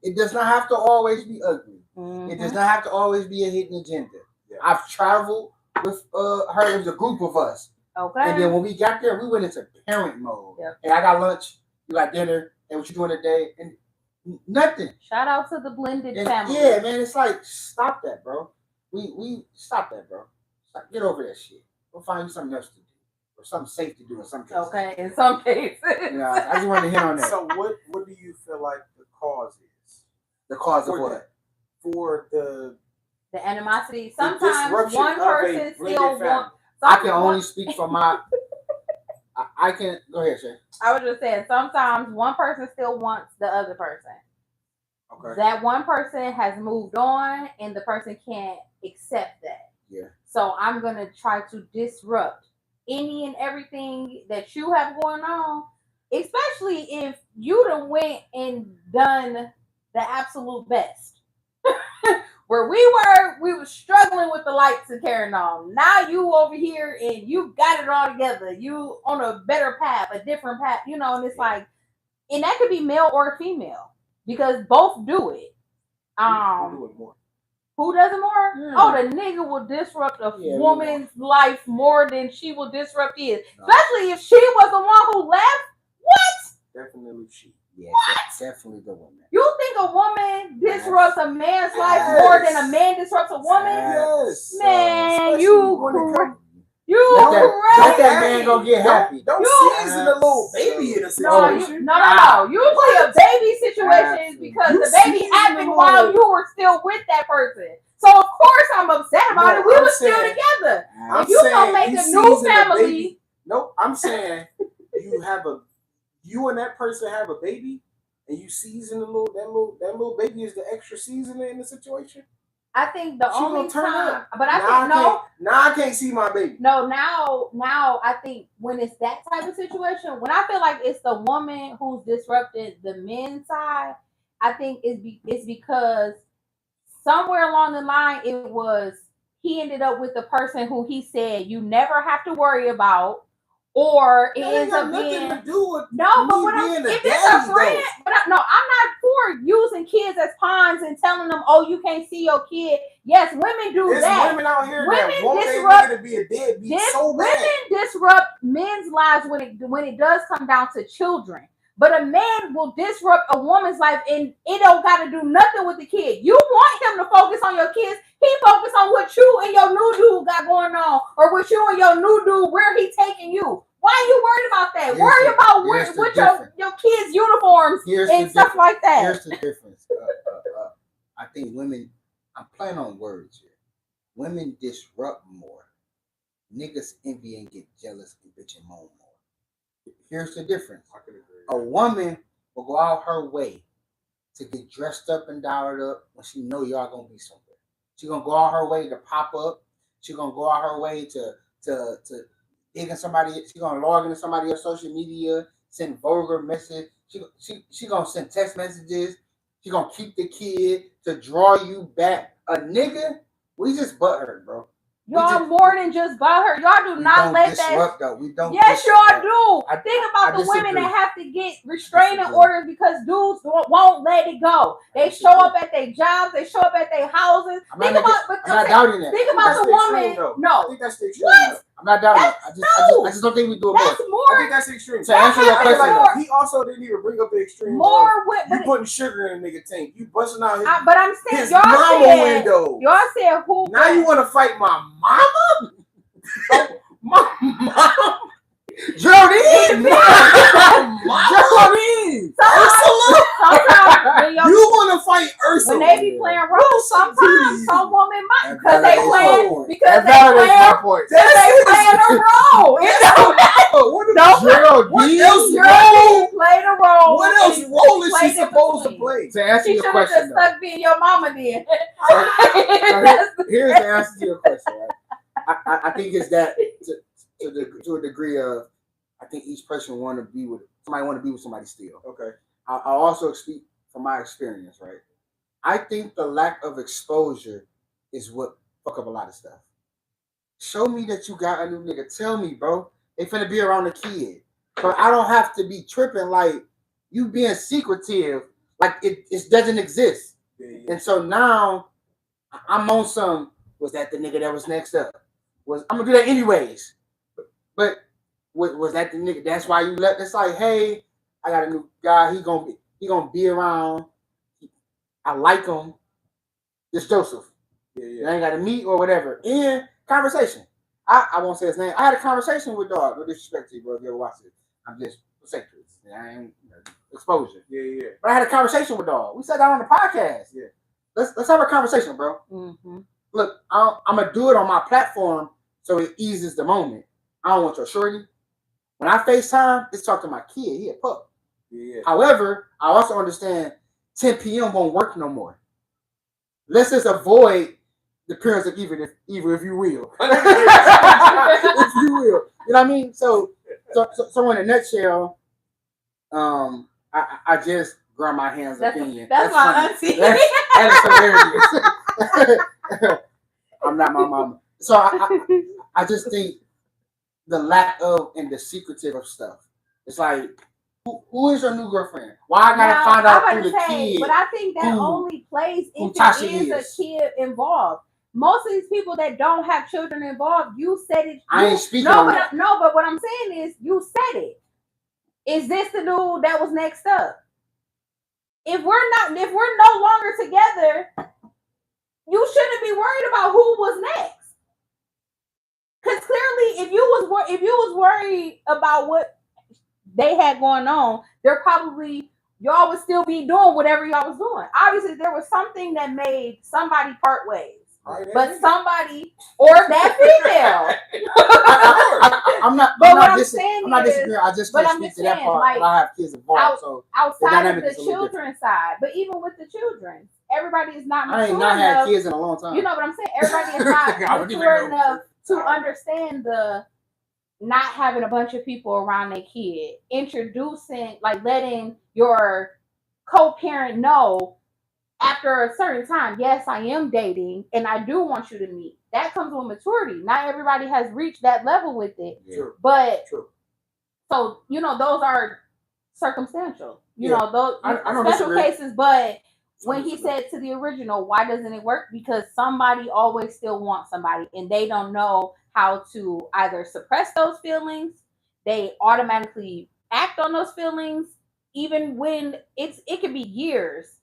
It does not have to always be ugly. Mm-hmm. It does not have to always be a hidden agenda. Yeah. I've traveled with her. It was a group of us. Okay. And then when we got there, we went into parent mode. Yep. Hey, I got lunch. You got dinner. And what you doing today? And nothing. Shout out to the blended And family. yeah, man, it's like stop that, bro. We stop that, bro. Stop. Get over that shit. We'll find you something else to do or something safe to do in some cases. Okay, in some cases. You know, I just wanted to hit on that. So what do you feel like the cause is? The cause of For what? For the animosity. Sometimes disruption one of a person blended still family. wants. I can only speak for my. I can go ahead, Shay. I was just saying, sometimes one person still wants the other person. Okay. That one person has moved on, and the person can't accept that. Yeah. So I'm gonna try to disrupt any and everything that you have going on, especially if you done went and done the absolute best. Where we were struggling with the lights and carrying on. Now you over here and you got it all together. You on a better path, a different path, you know, and it's like, and that could be male or female because both do it. Who do it more? Who does it more? Yeah. Oh, the nigga will disrupt a Yeah, woman's life more than she will disrupt his. No. Especially if she was the one who left. What? Definitely she. Yeah, definitely the woman. You think a woman disrupts a man's life more than a man disrupts a woman? Yes. Man, Especially you when it comes- Let that crazy. man go get happy. Don't You- season the little baby in a No, situation. no. Usually a baby situation is because You the baby season happened the while little- you were still with that person. So of course I'm upset about No, it. We I'm were still saying- together. I'm If you gonna saying make you a new season the family, baby. Nope, I'm saying you and that person have a baby, and you season that little baby is the extra seasoner in the situation. I think the She only gonna turn time, up. but I Now think no. Now I can't see my baby. No, now I think when it's that type of situation, when I feel like it's the woman who's disrupted the men's side, I think it's because somewhere along the line it was he ended up with the person who he said you never have to worry about, or it That ain't ends got up nothing being to do with no, but me what being I'm, a if it's a daddy, friend, though. but I'm not for using kids as pawns and telling them, oh, you can't see your kid. Yes, women do There's that. women out here Women that want their disrupt- nigga to be a deadbeat This, so bad. women disrupt men's lives when it does come down to children. But a man will disrupt a woman's life and it don't got to do nothing with the kid. You want him to focus on your kids. He focus on what you and your new dude got going on, or what you and your new dude, where he taking you. Why are you worried about that? Here's Worry the- about here's the what difference. your kids' uniforms Here's and the stuff difference. like that. Here's the difference. I think women. I'm playing on words here. Women disrupt more. Niggas envy and get jealous and bitch and moan more. Here's the difference. I can agree. A woman will go out her way to get dressed up and dolled up when she know y'all gonna be somewhere. She gonna go out her way to pop up. She gonna go out her way to dig in somebody. She gonna log into somebody else's social media, send vulgar message. She gonna send text messages. She gonna keep the kid to draw you back. A nigga, we just butthurt, bro. Y'all just- more than just by her. Y'all do We not don't let that. disrupt though. We don't. Yes, disrupt. y'all do. I- Think about I the women disagree. that have to get restraining Disagree. orders because dudes won't let it go. They show up at their jobs. They show up at their houses. I'm Think not about, nigga- but I'm not doubting that. think about That's the the extreme, woman. though. I No, think that's the extreme. What? though. I'm not doubting it. No. I just don't think we do it that's more. I more. think that's the extreme. To answer your I feel question, like he also didn't even bring up the extreme. More with, You but, putting sugar in a nigga tank. You busting out his, but I'm saying his y'all mama said window. y'all said who? Now you want to fight my mama? My mama? Geraldine! Geraldine! Ursula? Sometimes when y'all You want to fight Ursula? when they be playing roles, sometimes some women might because they That playing validates because they my playing point. because they playing a role. It don't matter. What, No. what else You're role? played a role. What else and role is she played in supposed to between. play? To answer She your should have question, just though, stuck being your mama then. here's the answer to your question. Right? I think it's that to a degree of I think each person want to be with somebody still. Okay. I also speak from my experience, right? I think the lack of exposure is what fuck up a lot of stuff. Show me that you got a new nigga. Tell me, bro. They finna be around the kid. So I don't have to be tripping like you being secretive, like it doesn't exist. Yeah. And so now I'm on some, was that the nigga that was next up? I'm gonna do that anyways. But was that the nigga? That's why you left. It's like, hey, I got a new guy. He gonna be around. I like him. It's Joseph. Yeah, You ain't got to meet or whatever. In conversation. I won't say his name. I had a conversation with Dog. No disrespect to you, bro. If you ever watch it, I'm just protectors. I ain't exposure. Yeah. But I had a conversation with Dog. We sat down on the podcast. Yeah. Let's have a conversation, bro. Mm-hmm. Look, I'm gonna do it on my platform so it eases the moment. I don't want your shorty. When I FaceTime, it's talk to my kid. He a pup. Yeah. However, I also understand 10 p.m. won't work no more. Let's just avoid the appearance of evil, if you will. If you will. You know what I mean? So in a nutshell, I just grab my hands opinion. That's my funny. auntie. That is hilarious. I'm not my mama. So I just think the lack of and the secretive of stuff. It's like, who is your new girlfriend? Why I gotta find out through the kid? But I think that only plays if Tasha there is a kid involved. Most of these people that don't have children involved, you said it. I ain't speaking on that. No, but what I'm saying is, you said it. Is this the dude that was next up? If we're no longer together, you shouldn't be worried about who was next. Because clearly, if you was worried about what they had going on, y'all would still be doing whatever y'all was doing. Obviously, there was something that made somebody part ways. But somebody or that female. I'm not disagreeing. I just can't speak to that part. Like, I have kids involved, so outside of the children's side. But even with the children, everybody is not mature I ain't not had kids in a long time. You know what I'm saying? Everybody is not mature enough to understand the not having a bunch of people around their kid. Introducing, like letting your co-parent know after a certain time, yes, I am dating and I do want you to meet. That comes with maturity. Not everybody has reached that level with it. Yeah. But so, those are circumstantial. You know, those special cases. But when he said to the original, why doesn't it work? Because somebody always still wants somebody and they don't know how to either suppress those feelings. They automatically act on those feelings, even when it could be years.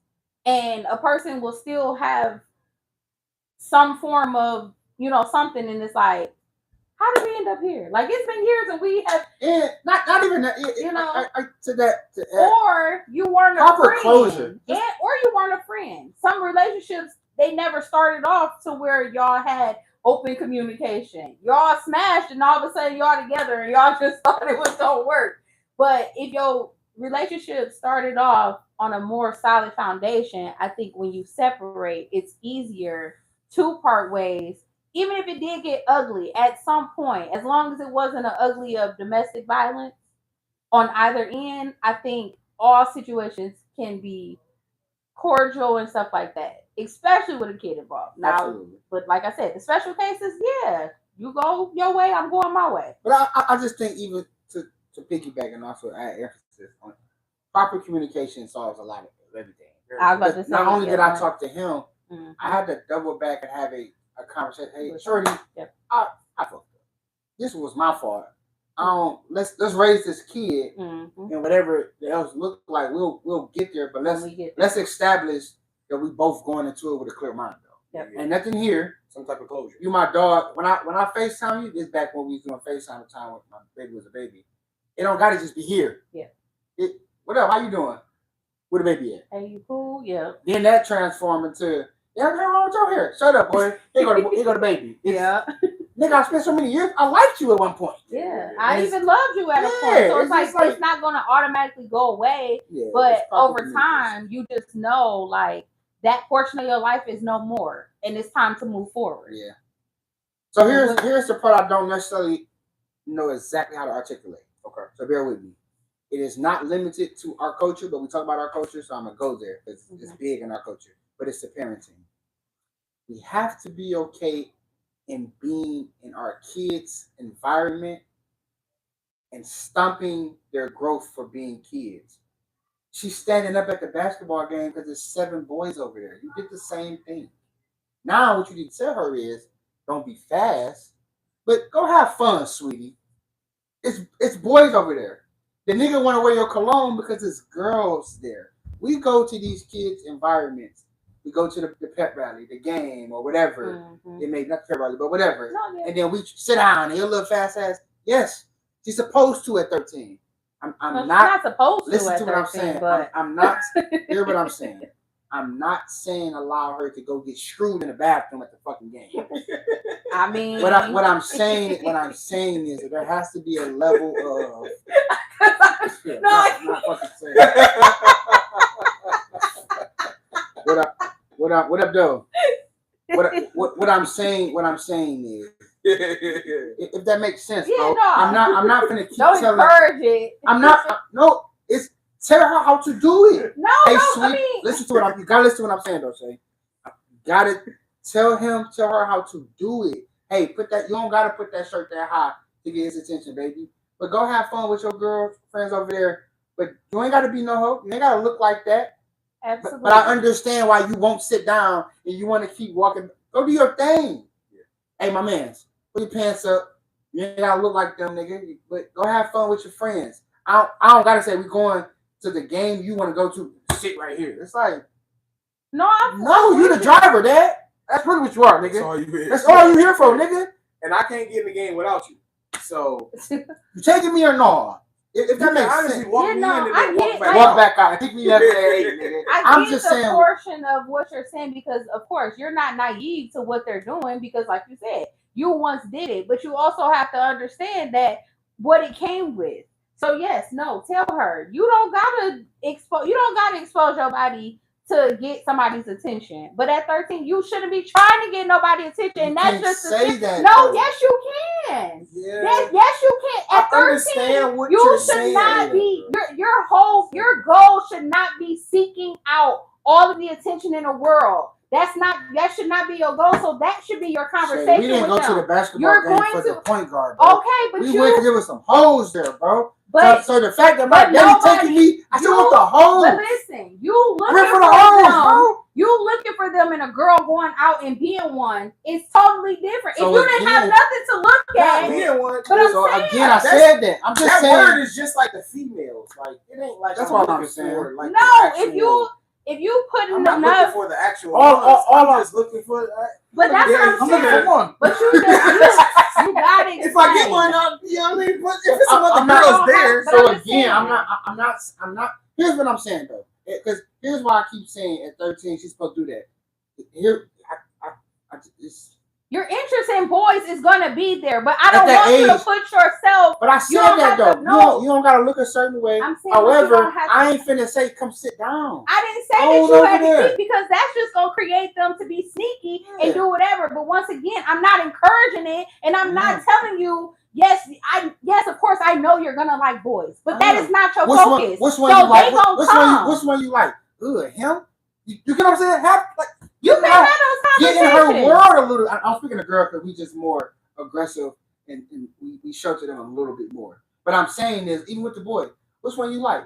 And a person will still have some form of, something, and it's like, how did we end up here? Like, it's been years and we have not even that, or you weren't a friend. Closure. Or you weren't a friend. Some relationships, they never started off to where y'all had open communication. Y'all smashed and all of a sudden y'all together and y'all just thought it was gonna work. But if your relationship started off on a more solid foundation, I think when you separate, it's easier to part ways, even if it did get ugly at some point, as long as it wasn't an ugly of domestic violence on either end. I think all situations can be cordial and stuff like that, especially with a kid involved. Now, absolutely. But like I said, the special cases, yeah, you go your way, I'm going my way. But I just think, even to piggyback and also add emphasis on proper communication solves a lot of everything. Not only did I talk to him, I had to double back and have a conversation. Hey, shorty, I fucked up. This was my fault. Let's raise this kid, and whatever else look like, we'll get there. But let's establish that we both going into it with a clear mind, though. Yep. And nothing here. Some type of closure. You my dog. When I FaceTime you, it's back when we was doing FaceTime the time when my baby was a baby. It don't gotta just be here. Yeah. What up? How you doing? Where the baby at? Hey, you cool? Yeah. Then that transformed into, what's wrong with your hair? Shut up, boy. Here go the baby. Nigga, I spent so many years. I liked you at one point. Yeah. I even loved you at a point. So it's like it's not going to automatically go away. Yeah, but over time, you just know, like, that portion of your life is no more. And it's time to move forward. Yeah. So here's the part I don't necessarily know exactly how to articulate. Okay. So bear with me. It is not limited to our culture, but we talk about our culture, so I'm going to go there because it's big in our culture. But it's the parenting. We have to be okay in being in our kids' environment and stomping their growth for being kids. She's standing up at the basketball game because there's 7 boys over there. You did the same thing. Now what you need to tell her is, don't be fast, but go have fun, sweetie. it's boys over there. The nigga want to wear your cologne because it's girls there. We go to these kids' environments. We go to the pep rally, the game, or whatever. It may not pep rally, but whatever. No, yeah. And then we sit down and your little fast ass. Yes, she's supposed to at 13. I'm Well, not. she's not supposed to. Listen at to what I'm 13, saying. But I'm not. Hear what I'm saying. I'm not saying allow her to go get screwed in the bathroom at the fucking game. I mean, what I'm saying is that there has to be a level of. Yeah, not fucking saying. What up, though? What I'm saying is, if that makes sense, Yeah, bro. no. I'm not gonna keep don't telling. encourage it. I'm not. No, it's tell her how to do it. No, Hey, no. sweet, I mean, listen to what you gotta listen to what I'm saying, though. Shay, gotta tell her how to do it. Hey, you don't gotta put that shirt that high to get his attention, baby. But go have fun with your girlfriends over there. But you ain't gotta be no hoe. You ain't gotta look like that. absolutely. But I understand why you won't sit down and you want to keep walking. Go do your thing. Yeah. Hey, my mans, put your pants up. You ain't gotta look like them, nigga. But go have fun with your friends. I don't gotta say we going to the game you want to go to. Sit right here. It's like, no, you the driver, Dad. That's really what you are, nigga. That's all you here for, nigga. And I can't get in the game without you. So you taking me or no? If that makes honestly sense. walk me in and then Walk back out. Pick me up at 8, nigga. I'm just saying portion of what you're saying because, of course, you're not naive to what they're doing because, like you said, you once did it, but you also have to understand that what it came with. So yes, no, tell her you don't gotta expose your body to get somebody's attention. But at 13, you shouldn't be trying to get nobody's attention. And that's just say that. No, yes, you can. Yeah. Yes, you can. At 13, you should not be your goal should not be seeking out all of the attention in the world. That should not be your goal. So that should be your conversation. We didn't go to the basketball game for the point guard. Bro. Okay, but we went to give us some hoes there, bro. But so the fact that my daddy taking me, I still want the hoes. But listen, you looking for the hoes, bro. You looking for them and a girl going out and being one is totally different. So if you didn't have nothing to look at, being one. But so again, I said that. I'm just saying that word is just like the females. Like it ain't like that's what I'm saying. Like no, if you put in I'm enough, not looking for the actual. I'm just looking for. But that's what I'm saying. One. But you got it. If I get one, you know what I mean. But if it's some other girls there, so again, I'm not. Here's what I'm saying though, because here's why I keep saying at 13 she's supposed to do that. Here, your interest in boys is gonna be there, but I don't want you to put yourself. But I said that though. You don't gotta look a certain way. However, I ain't finna say come sit down. I didn't say that you had to sit because that's just gonna create them to be sneaky and do whatever. But once again, I'm not encouraging it, and I'm not telling you. Yes, of course, I know you're gonna like boys, but that is not your focus. Which one you like? Which one you like? Him? You get what I'm saying? You can have those conversations. Get in her world a little. I'm speaking to girl because we just more aggressive and we shelter them a little bit more. But I'm saying is even with the boy, which one you like?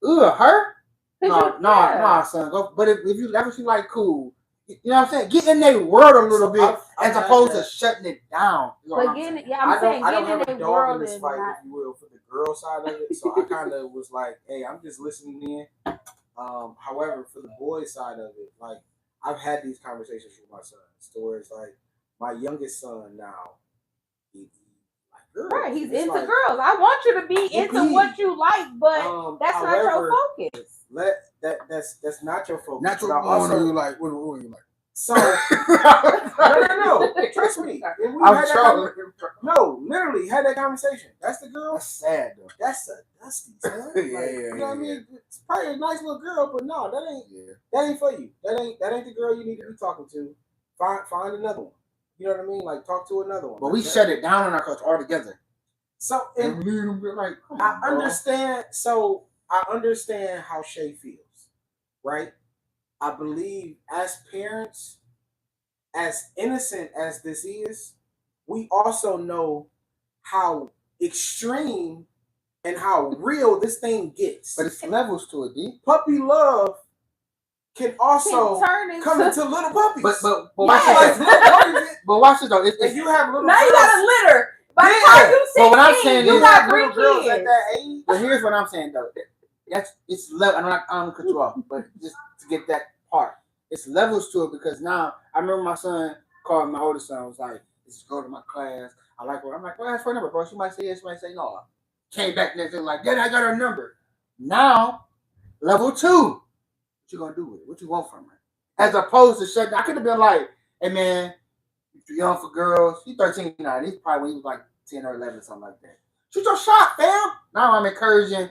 Her? No, son. Go. But if you that's what you like, cool. You know what I'm saying? Get in their world a little bit as opposed to shutting it down. But getting, I don't have a dog in this fight, if you will, for the girl side of it. So I kind of was like, hey, I'm just listening in. However, for the boy side of it, like I've had these conversations with my son. Stories like my youngest son now, he like girls. Right, he's into girls. I want you to be into what you like, but that's not your focus. That's not your focus. Not your one. You like? What you like? So no. Trust me. No, literally had that conversation. That's the girl. That's sad though. That's a dusty son. You know what I mean? It's probably a nice little girl, but no, that ain't for you. That ain't the girl you need to be talking to. Find another one. You know what I mean? Like talk to another one. But we shut it down on our culture altogether. So and like, I understand. So I understand how Shay feels, right? I believe as parents, as innocent as this is, we also know how extreme and how real this thing gets. But it's levels to it, D. Puppy love can also come into little puppies. But watch it. But watch it though. If you have little now you got a litter. By the time you 16, But what I'm saying you is got have 3 little girls at kids. that age. But here's what I'm saying though. It's level. I'm gonna cut you off, but just to get that part, it's levels to it because now I remember my son called my oldest son was like, "Just go to my class. I like her." I'm like, "Well, ask for a number, bro." She might say yes, she might say no. Came back next day like, "Dad, I got her number." Now, level 2. What you gonna do with it? What you want from her? As opposed to shutting. I could have been like, "Hey man, you're too young for girls. He's 13 now. He's probably when he was like 10 or 11, something like that. Shoot your shot, fam." Now I'm encouraging.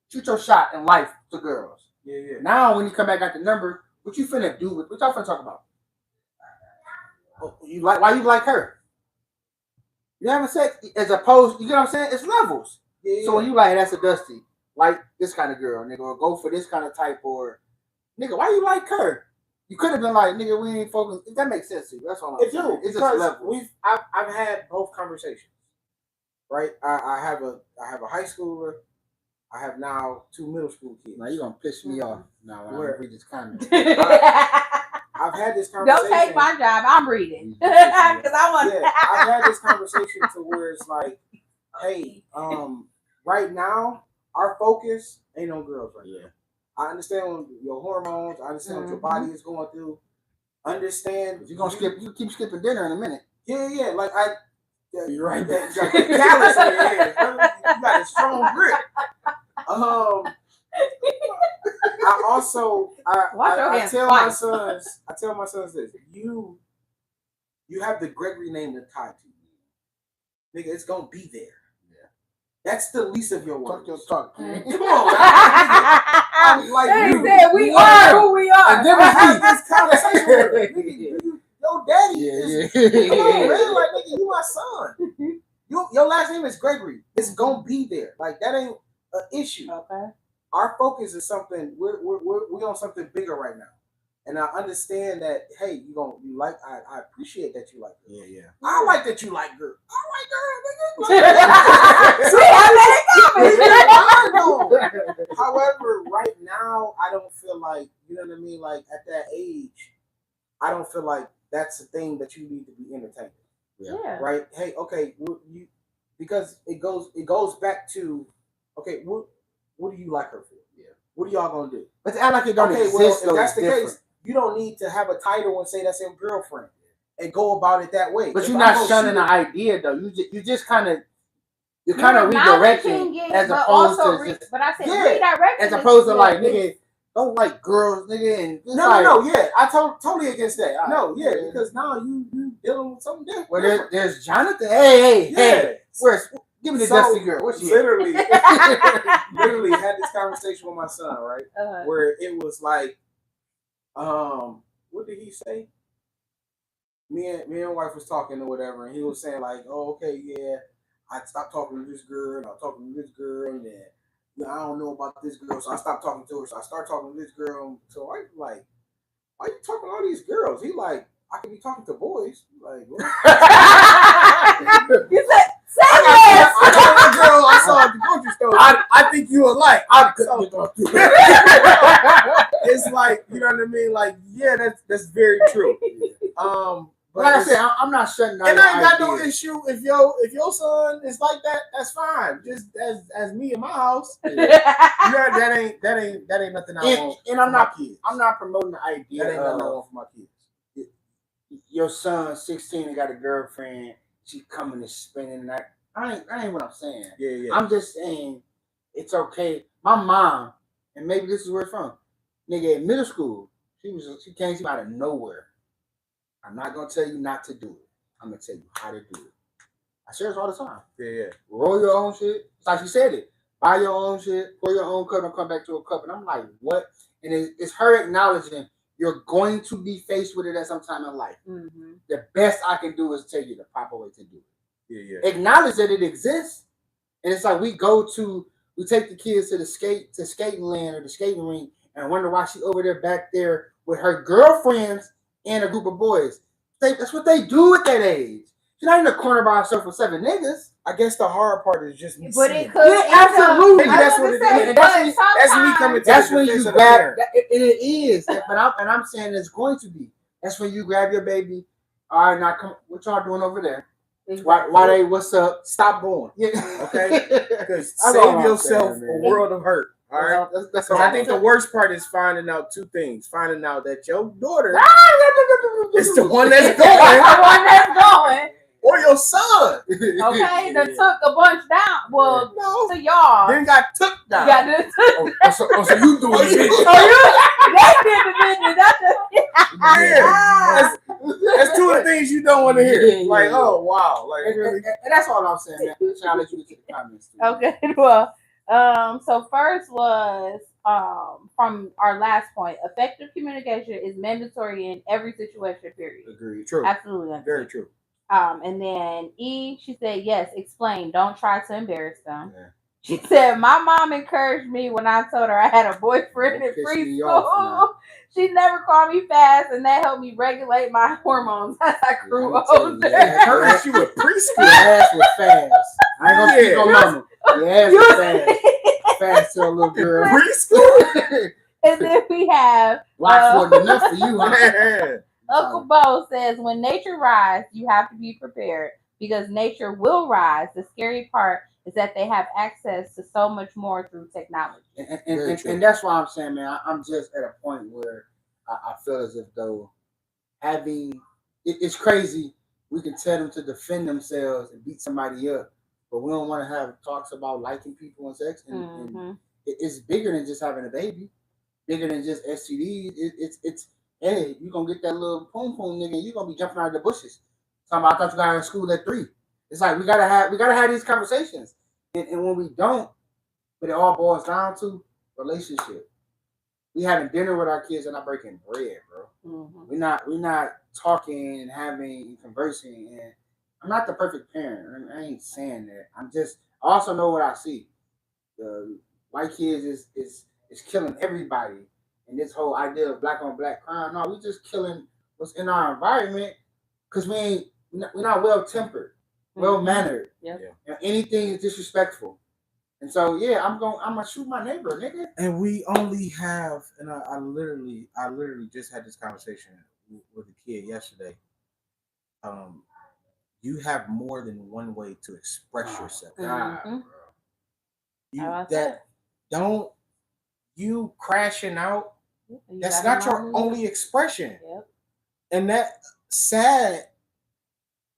Shoot your shot in life to girls. Yeah. Now, when you come back at the number, what you finna do with? What y'all finna talk about? Oh, you like? Why you like her? You having sex? As opposed, you get what I'm saying? It's levels. Yeah. So when you like, that's a Dusty, like this kind of girl, nigga, or go for this kind of type, or nigga, why you like her? You could have been like, nigga, we ain't focused. If that makes sense to you, that's all I'm saying. It's just levels. I've had both conversations, right? I have a high schooler. I have now 2 middle school kids. Now you're gonna piss me off. Now when I read this comment. I've had this conversation. Don't take my job. I'm reading because I want. Yeah, I've had this conversation to where it's like, hey, right now our focus ain't on girls right now. I understand your hormones. I understand what your body is going through. Understand You're gonna skip. You keep skipping dinner in a minute. Yeah. Like you're right. You got callus in your head. You got a strong grip. I also I tell my sons this. You have the Gregory name tied to you. Nigga, it's gonna be there. Yeah. That's the least of your worries. Talk your talk. Come on, I'm like they you. said we are who we are. And then we have this conversation with nigga, your daddy is come on, man. Like nigga, you my son. Your last name is Gregory. It's gonna be there. Like that ain't an issue. Okay. Our focus is something. We're on something bigger right now, and I understand that. Hey, I appreciate that you like her. Yeah. I like that you like girl. I like girl. Nigga. However, right now I don't feel like you know what I mean. Like at that age, I don't feel like that's the thing that you need to be entertaining. Yeah. Right. Hey. Okay. Because it goes back to okay. What do you like her for? Yeah. What are y'all gonna do? Let's act like it don't exist. Well, if that's the case, you don't need to have a title and say that's your girlfriend and go about it that way. But you're not shunning the idea though. You just kind of redirecting as opposed to just. But I said redirecting as opposed to like nigga don't like girls, nigga. And no, yeah, I totally against that. No, yeah, because now you dealing with something different. Well, there's Jonathan. Hey. Give me the Dusty girl. What's she? Literally had this conversation with my son, right? Where it was like, what did he say? Me and wife was talking or whatever, and he was saying like, "Oh, okay, yeah, I stopped talking to this girl, and I'm talking to this girl, and then I don't know about this girl, so I stopped talking to her. So I started talking to this girl. So I like, why are you talking to all these girls?" He like, I can be talking to boys. Like, what? You said. I got a girl I saw at the grocery store. I think you would like. It's like, you know what I mean? Like, yeah, that's very true. But like I said, I'm not shutting down. And I ain't got no issue if your son is like that. That's fine. Just as me in my house, that ain't nothing I want. And I'm not promoting the idea. That ain't nothing I want for my kids. Your son 16 and got a girlfriend. She coming and spending that. I ain't what I'm saying. Yeah. I'm just saying it's okay. My mom, and maybe this is where it's from. Nigga, in middle school, she came out of nowhere. I'm not gonna tell you not to do it. I'm gonna tell you how to do it. I share this all the time. Yeah. Roll your own shit. It's like she said it. Buy your own shit. Pour your own cup and come back to a cup. And I'm like, what? And it's her acknowledging you're going to be faced with it at some time in life. Mm-hmm. The best I can do is tell you the proper way to do it. Yeah. Acknowledge that it exists. And it's like we take the kids to the skating land or the skating rink and wonder why she over there back there with her girlfriends and a group of boys. That's what they do at that age. She's not in the corner by herself with 7 niggas. I guess the hard part is just me. But it could absolutely. Maybe that's what it is. That's me coming to that's when you grab it is. But I'm saying it's going to be. That's when you grab your baby. All right, now come. What y'all doing over there? Exactly. Why they? What's up? Stop going. Yeah. Okay? Because That's all save I'm yourself saying, man. a world of hurt. All right. Well, That's So all I think the worst part is finding out two things. Finding out that your daughter is the one that's the going, one that's going. or your son. Okay, that took a bunch down. Well, No. to y'all. Then got took down. Yeah, this so you doing it? they did the business. That's Yeah. That's two of the things you don't want to hear. Yeah. Like, oh wow, like And, really. and that's all I'm saying, man. I'll let you get to the comments. Too. Okay, well, so first was from our last point. Effective communication is mandatory in every situation. Period. Agreed. True. Absolutely. Very true. And then E, she said, yes, explain. Don't try to embarrass them. Yeah. She said, my mom encouraged me when I told her I had a boyfriend in Don't piss me preschool. off, She never called me fast, and that helped me regulate my hormones as I grew I'm telling older. you, yeah. Encouraged you with preschool. Your ass was fast. I ain't gonna speak on mama. Your ass was fast. Fast to a little girl. Preschool. And then we have Watch wasn't enough for you, huh? Man. Uncle Bo says, when nature rises, you have to be prepared because nature will rise. The scary part is that they have access to so much more through technology. And that's why I'm saying, man, I'm just at a point where I feel as if though it's crazy. We can tell them to defend themselves and beat somebody up, but we don't want to have talks about liking people and sex. And it's bigger than just having a baby, bigger than just STDs. It's hey, you gonna get that little poom poom nigga, and you gonna be jumping out of the bushes. Something I thought you got out of school at 3. It's like we gotta have these conversations, and when we don't, but it all boils down to relationship. We having dinner with our kids and not breaking bread, bro. We're not talking and having and conversing. And I'm not the perfect parent. I ain't saying that. I also know what I see. The white kids is killing everybody. And this whole idea of black on black crime, no, we just killing what's in our environment because we're not well tempered, well mannered. Yeah. Anything is disrespectful. And so I'm gonna shoot my neighbor, nigga. And we only have, and I literally just had this conversation with a kid yesterday. You have more than one way to express yourself. Mm-hmm. Don't you crashing out. That's not your only expression. Yep. And that sad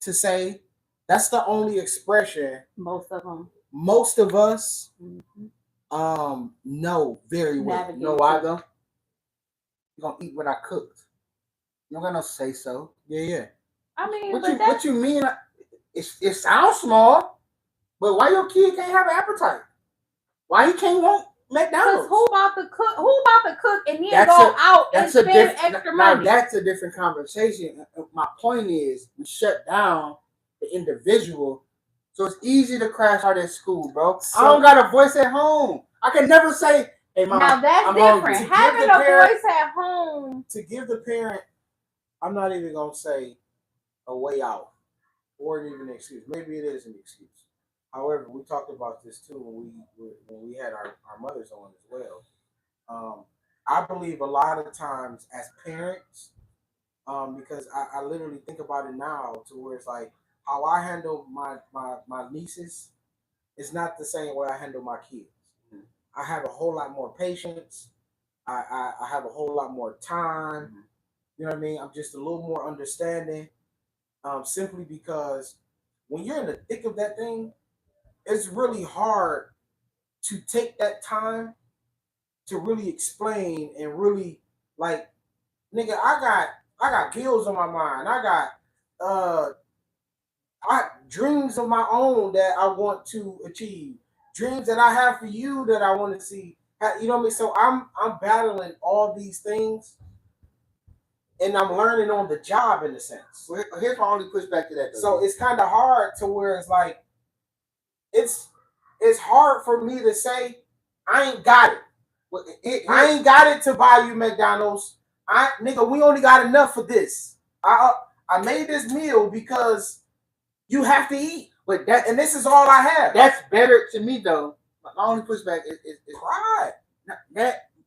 to say that's the only expression most of them. Most of us know very well. You know why though? You're gonna eat what I cooked. You don't got no say so. Yeah. I mean, what you mean? It sounds small, but why your kid can't have an appetite? Why he can't want McDonald's? Because who about to cook and then go out and spend extra money? That's a different conversation. My point is, we shut down the individual, so it's easy to crash out at school, bro. I don't got a voice at home. I can never say, "Hey, mom, now that's I'm different. hungry." Having a voice at home to give the parent, I'm not even gonna say a way out or even an excuse. Maybe it is an excuse. However, we talked about this too when we had our mothers on as well. I believe a lot of times as parents, because I literally think about it now to where it's like how I handle my nieces is not the same way I handle my kids. I have a whole lot more patience. I have a whole lot more time. You know what I mean? I'm just a little more understanding. Simply because when you're in the thick of that thing, it's really hard to take that time to really explain and really like, nigga, I got bills on my mind. I got dreams of my own that I want to achieve. Dreams that I have for you that I want to see. You know what I mean? So I'm battling all these things. And I'm learning on the job in a sense. Well, here's my only pushback to that. Though. So it's kind of hard to where it's like, it's hard for me to say, I ain't got it. Well, I ain't got it to buy you McDonald's. Nigga, we only got enough for this. I made this meal because you have to eat. But and this is all I have. That's better to me though. My only pushback is pride.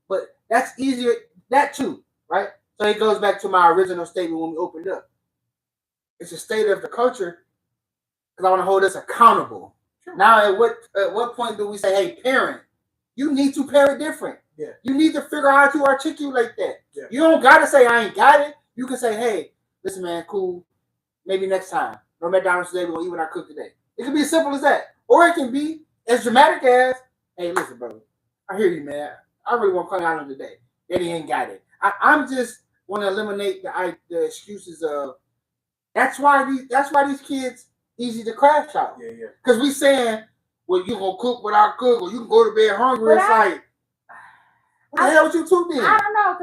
But that's easier. That too, right? So it goes back to my original statement when we opened up. It's a state of the culture. because I want to hold us accountable. Now, at what point do we say, hey, parent, you need to parent different? Yeah. You need to figure out how to articulate that. Yeah. You don't got to say, I ain't got it. You can say, hey, listen, man, cool. Maybe next time. No McDonald's today. We're going to eat what I cook today. It can be as simple as that. Or it can be as dramatic as, hey, listen, bro. I hear you, man. I really want to come out on today. Daddy ain't got it. I'm just want to eliminate the excuses of, that's why these kids easy to crash out. Yeah. Because we saying, well, you gonna cook what I cook, or you can go to bed hungry. It's like, what the hell with you two then? I don't know,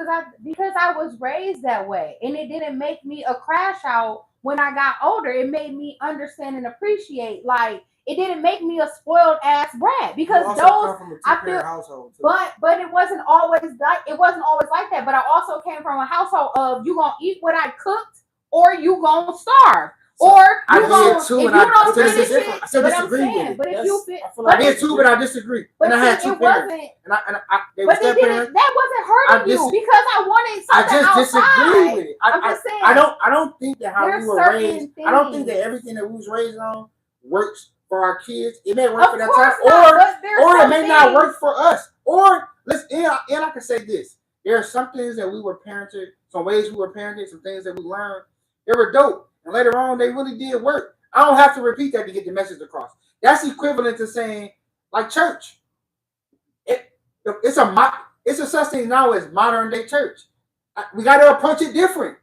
because I was raised that way, and it didn't make me a crash out when I got older. It made me understand and appreciate. Like, it didn't make me a spoiled ass brat, because You also those come from a I two-parent feel. household too. But it wasn't always like that. But I also came from a household of, you gonna eat what I cooked, or you gonna starve. Or I you did gonna, too, if and you I don't still finish disagree. it, I still but I'm disagree with saying, it. but if you fit, I feel I like did too, but I disagree. but And I had see, two it parents, wasn't. and I they were But step parents. that wasn't hurting you, because I wanted I something just outside. disagree with it. I'm just saying. I don't think that how There's we were certain raised. I don't think that things. everything that we was raised on works for our kids. It may work Of for that course time, not, but there's or it some may not things- work for us. Or and I can say this: there are some things that we were parented, some ways we were parented, some things that we learned. They were dope, and later on, they really did work. I don't have to repeat that to get the message across. That's equivalent to saying, like church. It's a such thing now as modern day church. We got to approach it different.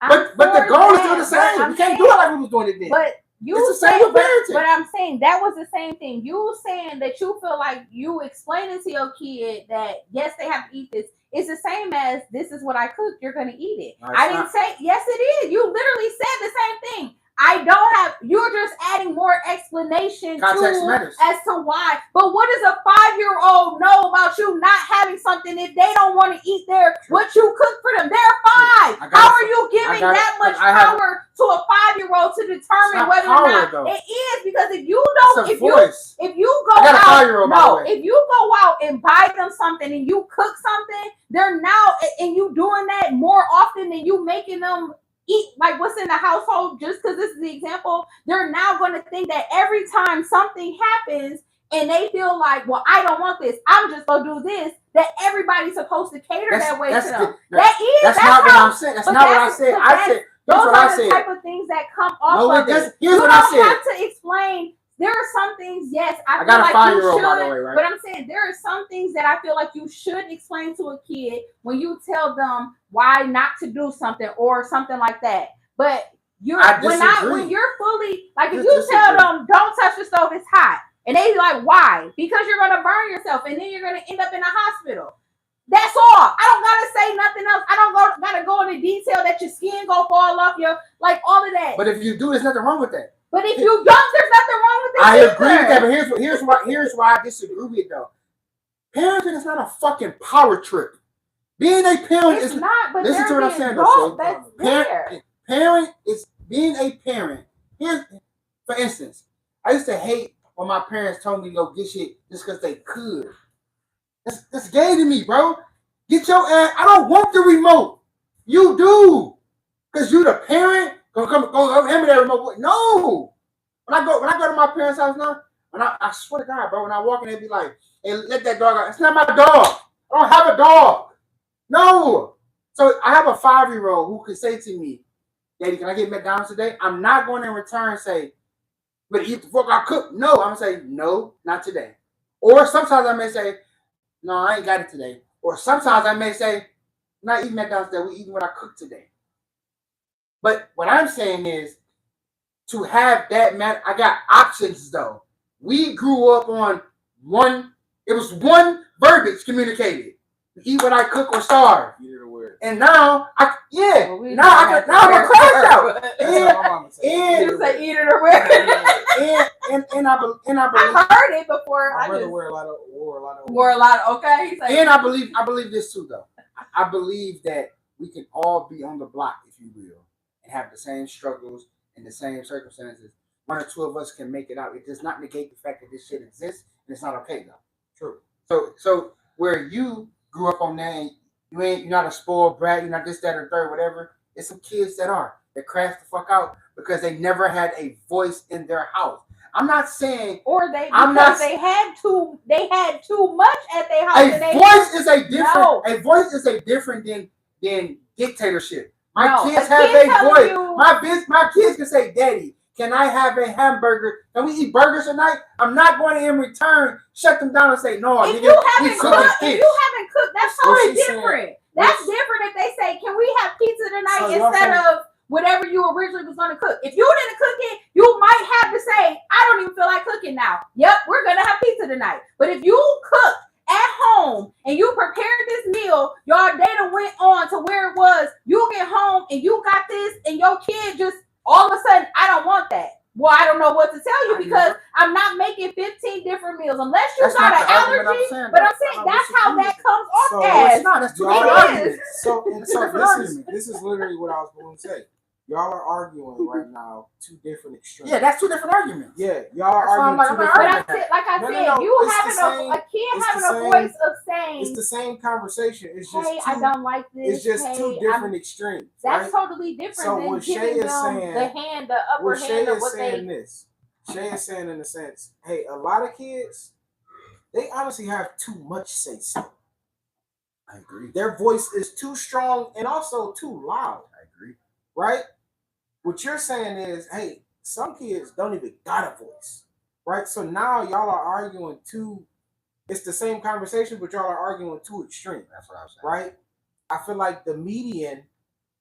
But the goal is still the same. We can't do it like we was doing it then. But you it's the same saying, with parenting. but I'm saying that was the same thing. You saying that you feel like you explaining to your kid that yes, they have to eat this. It's the same as, this is what I cooked, you're gonna eat it. No, I didn't say yes, it is. You literally said the same thing. I don't have. You're just adding more explanation Context matters. as to why. But what does a 5-year-old know about you not having something if they don't want to eat what you cook for them? They're 5. How are you giving that much power to a 5-year-old to determine whether or not it is? Because if you don't, if you go out, if you go out and buy them something and you cook something, they're now, and you doing that more often than you making them eat like what's in the household. Just because this is the example, they're now going to think that every time something happens and they feel like, well, I don't want this, I'm just gonna do this, that everybody's supposed to cater that way to them. That's not what I'm saying. That's not what I said. I said those are the type of things that come off of it. Here's what I said. You don't have to explain. There are some things, yes, I feel got a like 5-year-old, you by the way, should, right? but I'm saying there are some things that I feel like you should explain to a kid when you tell them why not to do something or something like that. But when you're fully, like, if you tell them don't touch the stove, it's hot, and they be like, why? Because you're gonna burn yourself, and then you're gonna end up in a hospital. That's all. I don't gotta say nothing else. I don't gotta go into detail that your skin gonna fall off your, like, all of that. But if you do, there's nothing wrong with that. But if you don't, there's nothing wrong with it. I agree with that, but here's why I disagree with it though. Parenting is not a fucking power trip. Being a parent is not. But listen to what I'm saying though. Parent is being a parent. Here's, for instance, I used to hate when my parents told me to go get shit just because they could. That's gay to me, bro. Get your ass. I don't want the remote. You do, cause you the parent. Go hand me that remote. No. When I go to my parents' house now, I swear to God, bro, when I walk in, they be like, hey, let that dog out. It's not my dog. I don't have a dog. No. So I have a 5-year-old who can say to me, Daddy, can I get McDonald's today? I'm not going to return and say, but eat the fuck I cook. No, I'm going to say, no, not today. Or sometimes I may say, no, I ain't got it today. Or sometimes I may say, not eating McDonald's today, we're eating what I cooked today. But what I'm saying is, to have that, man, I got options though. We grew up on one verbiage communicated. Eat what I cook or starve. And now I'm a crash out. And say eat it or wear it. And I believe I heard it before. My brother wore a lot of okay. And I believe this too though. I believe that we can all be on the block, if you will, and have the same struggles and the same circumstances. 1 or 2 of us can make it out. It does not negate the fact that this shit exists, and it's not okay though. True. So where you grew up on that, and you're not a spoiled brat, you're not this, that, or third, whatever. It's some kids that are. that crash the fuck out because they never had a voice in their house. I'm not saying or they I'm because not- they had too much at their house. a voice is a different. No. A voice is a different than dictatorship. My No, kids a have kid a telling voice. you- My kids can say, "Daddy, can I have a hamburger? Can we eat burgers tonight?" I'm not going to in return shut them down and say, "No, If nigga, you we haven't cooking cooked, fish." if you haven't cooked, that's What totally she's saying- different. That's different if they say, "Can we have pizza tonight?" So y'all instead saying- of whatever you originally was going to cook. If you didn't cook it, you might have to say, "I don't even feel like cooking now." Yep, we're gonna have pizza tonight. But if you cook at home and you prepared this meal, your data went on to where it was. You get home and you got this, and your kid just all of a sudden, I don't want that. Well, I don't know what to tell you because I'm not making 15 different meals unless you That's got not an the argument I'm allergy. saying, But though. I'm saying I that's how disagree that with comes off So No, as. it's not. That's two Y'all different are- arguments. So It's a different argument. this is literally what I was going to say. Y'all are arguing right now two different extremes. Yeah, that's two different arguments. Yeah, y'all are That's why I'm arguing like, two I'm not different. But I said, like I No, no, said, no, you it's having the same- a kid it's having the a same- voice of It's saying, the same conversation. It's just "Hey, two, I don't like this." it's just hey, two different extremes. That's right? totally different So than what Shay giving is them saying- the upper What Shay hand of is what saying they. this. Shay is saying in a sense, hey, a lot of kids, they honestly have too much say so. I agree. Their voice is too strong and also too loud, I agree. right? What you're saying is, hey, some kids don't even got a voice, right? So now y'all are arguing two. It's the same conversation, but y'all are arguing two extremes, That's what I was saying. right? I feel like the median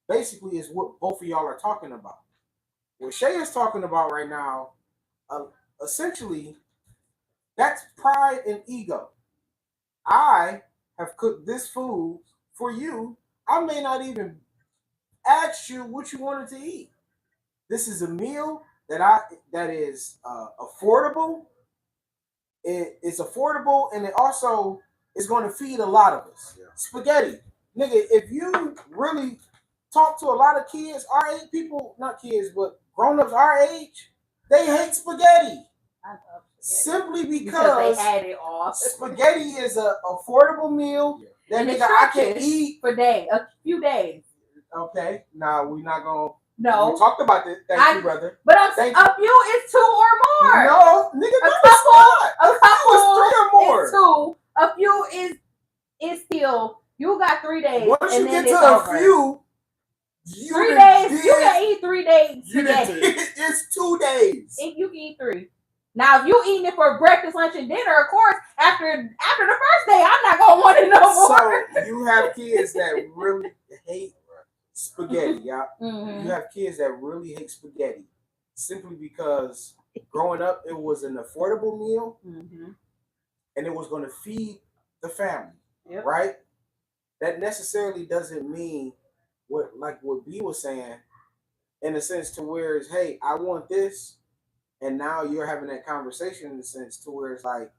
basically is what both of y'all are talking about. What Shay is talking about right now, essentially, that's pride and ego. I have cooked this food for you. I may not even ask you what you wanted to eat. This is a meal that is affordable. It's affordable, and it also is going to feed a lot of us. Yeah. Spaghetti, nigga. If you really talk to a lot of kids our age, people, not kids, but grown-ups our age, they hate spaghetti. I love spaghetti. Simply Because because they had it all spaghetti is an affordable meal that And it nigga I can stretches. eat. for days, a few days. Okay, now we're not gonna. No, We talked about this. Thank you, brother. but I'm Thank a few is 2 or more. No, nigga, no, A it's not. A couple It was 3 or more. is 2. A few is still. You got 3 days. Once and you then get it's to over. a few, you 3 done days. did- You can eat 3 days you done spaghetti. did- It's 2 days. And you can eat 3. Now, if you eating it for breakfast, lunch, and dinner, of course, after the first day, I'm not gonna want it no more. So you have kids that really hate spaghetti, y'all. Mhm. You have kids that really hate spaghetti simply because growing up it was an affordable meal Mhm. and it was going to feed the family, Yep. right? That necessarily doesn't mean what B was saying, in a sense to where it's, hey, I want this, and now you're having that conversation in a sense to where it's like,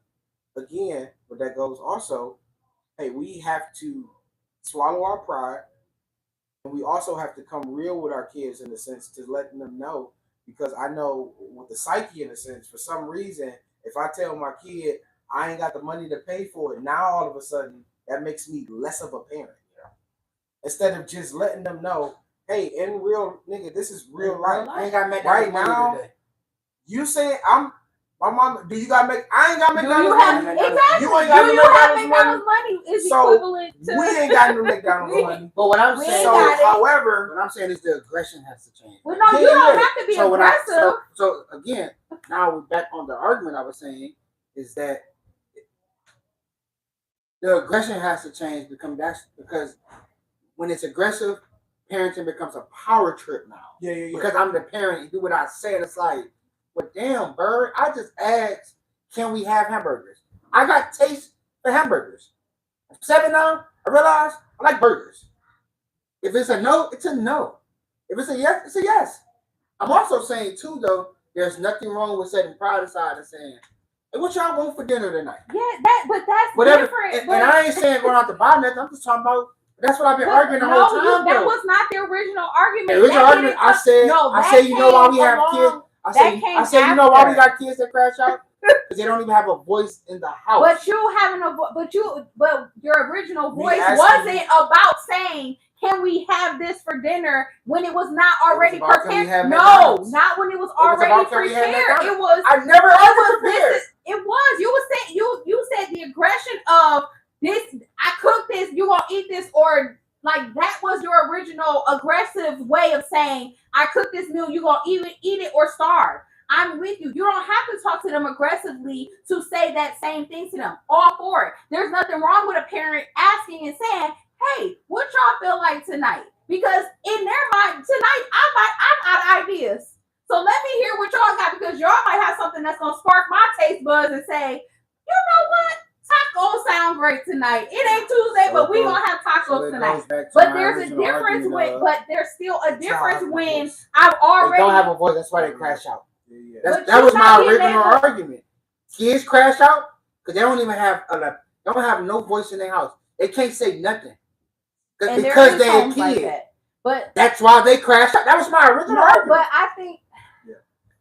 again, but that goes also, hey, we have to swallow our pride, and we also have to come real with our kids in a sense to letting them know, because I know with the psyche in a sense, for some reason, if I tell my kid I ain't got the money to pay for it, now all of a sudden that makes me less of a parent. Instead of just letting them know, hey, in real nigga, this is real life. I ain't got to make Right that now, money today. You saying my mom? Do you got to make? I ain't got to make Do that you money. have exactly? You ain't Do got no you have McDonald's McDonald's money? Is So, equivalent to We ain't got no McDonald's money. But what I'm We saying, ain't So, got it. however, what I'm saying is the aggression has to change. Well, no, Yeah, you don't yeah. have to be So when aggressive. so again, now we're back on the argument I was saying is that the aggression has to change because when it's aggressive, parenting becomes a power trip now. yeah. Because I'm the parent, you do what I said. It's like, well, damn, Bird, I just asked, can we have hamburgers? I got taste for hamburgers. I'm 7 now, I realize I like burgers. If it's a no, it's a no. If it's a yes, it's a yes. I'm also saying, too, though, there's nothing wrong with setting pride aside and saying, hey, what y'all want for dinner tonight? Yeah, but that's Whatever. different. And but, I ain't saying going out to buy nothing. I'm just talking about, that's what I've been arguing the whole time. that though. was not the original argument. The original That argument, didn't I come- said, no, I that said, you know why we came have along- kids? I that said, came you know why we after. got kids that crash out? because they don't even have a voice in the house. But you having but your original Me voice asking wasn't you- about saying, "Can we have this for dinner?" When it was not already about, "Can we prepared. have No, McDonald's?" not when it was was already about, "Can we have prepared. McDonald's?" It was. I never It had was it prepared. this. It was. You was saying you said the aggression of this. I cooked this. You gonna eat this or. Like that was your original aggressive way of saying, I cooked this meal, you gonna either eat it or starve. I'm with you. You don't have to talk to them aggressively to say that same thing to them. All for it. There's nothing wrong with a parent asking and saying, hey, what y'all feel like tonight? Because in their mind, tonight, I'm out of ideas. So let me hear what y'all got because y'all might have something that's gonna spark my taste buds and say, you know what? Tacos sound great tonight. It ain't Tuesday, but we gonna have tacos tonight. But there's a difference but there's still a difference when I've already They don't have a voice. That's why they crash out. Yeah. That was my original argument. Kids crash out because they don't even have they don't have no voice in their house. They can't say nothing because they're a kid. Like but that's why they crash out. That was my original argument. But I think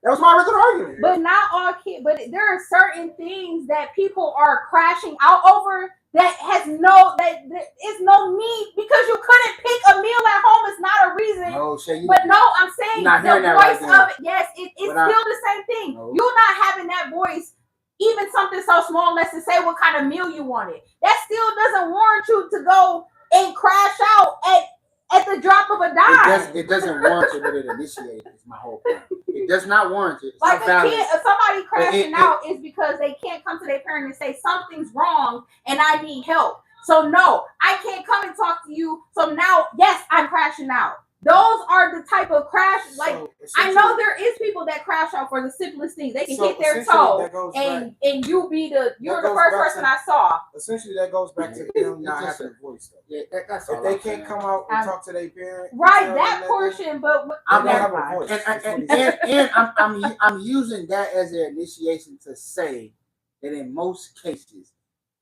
that was my original argument. But not all kids. But there are certain things that people are crashing out over that has that is no need because you couldn't pick a meal at home. It's not a reason. No, Shay, but no, I'm saying the voice of it. Yes, it's still the same thing. No. You're not having that voice. Even something so small as to say what kind of meal you wanted. That still doesn't warrant you to go and crash out at the drop of a dime. It doesn't warrant it, but it initiates. Is my whole point. It does not warrant it. It's like not a kid, somebody crashing out is because they can't come to their parent and say something's wrong and I need help. So no, I can't come and talk to you. So now, yes, I'm crashing out. Those are the type of crash. Like I know there is people that crash out for the simplest things. They can hit their toe, and you're the first person I saw. Essentially, that goes back to them not having a voice. Yeah, that's if they can't come out and talk to their parent, right? That portion, but I don't have a voice. And I'm using that as an initiation to say that in most cases,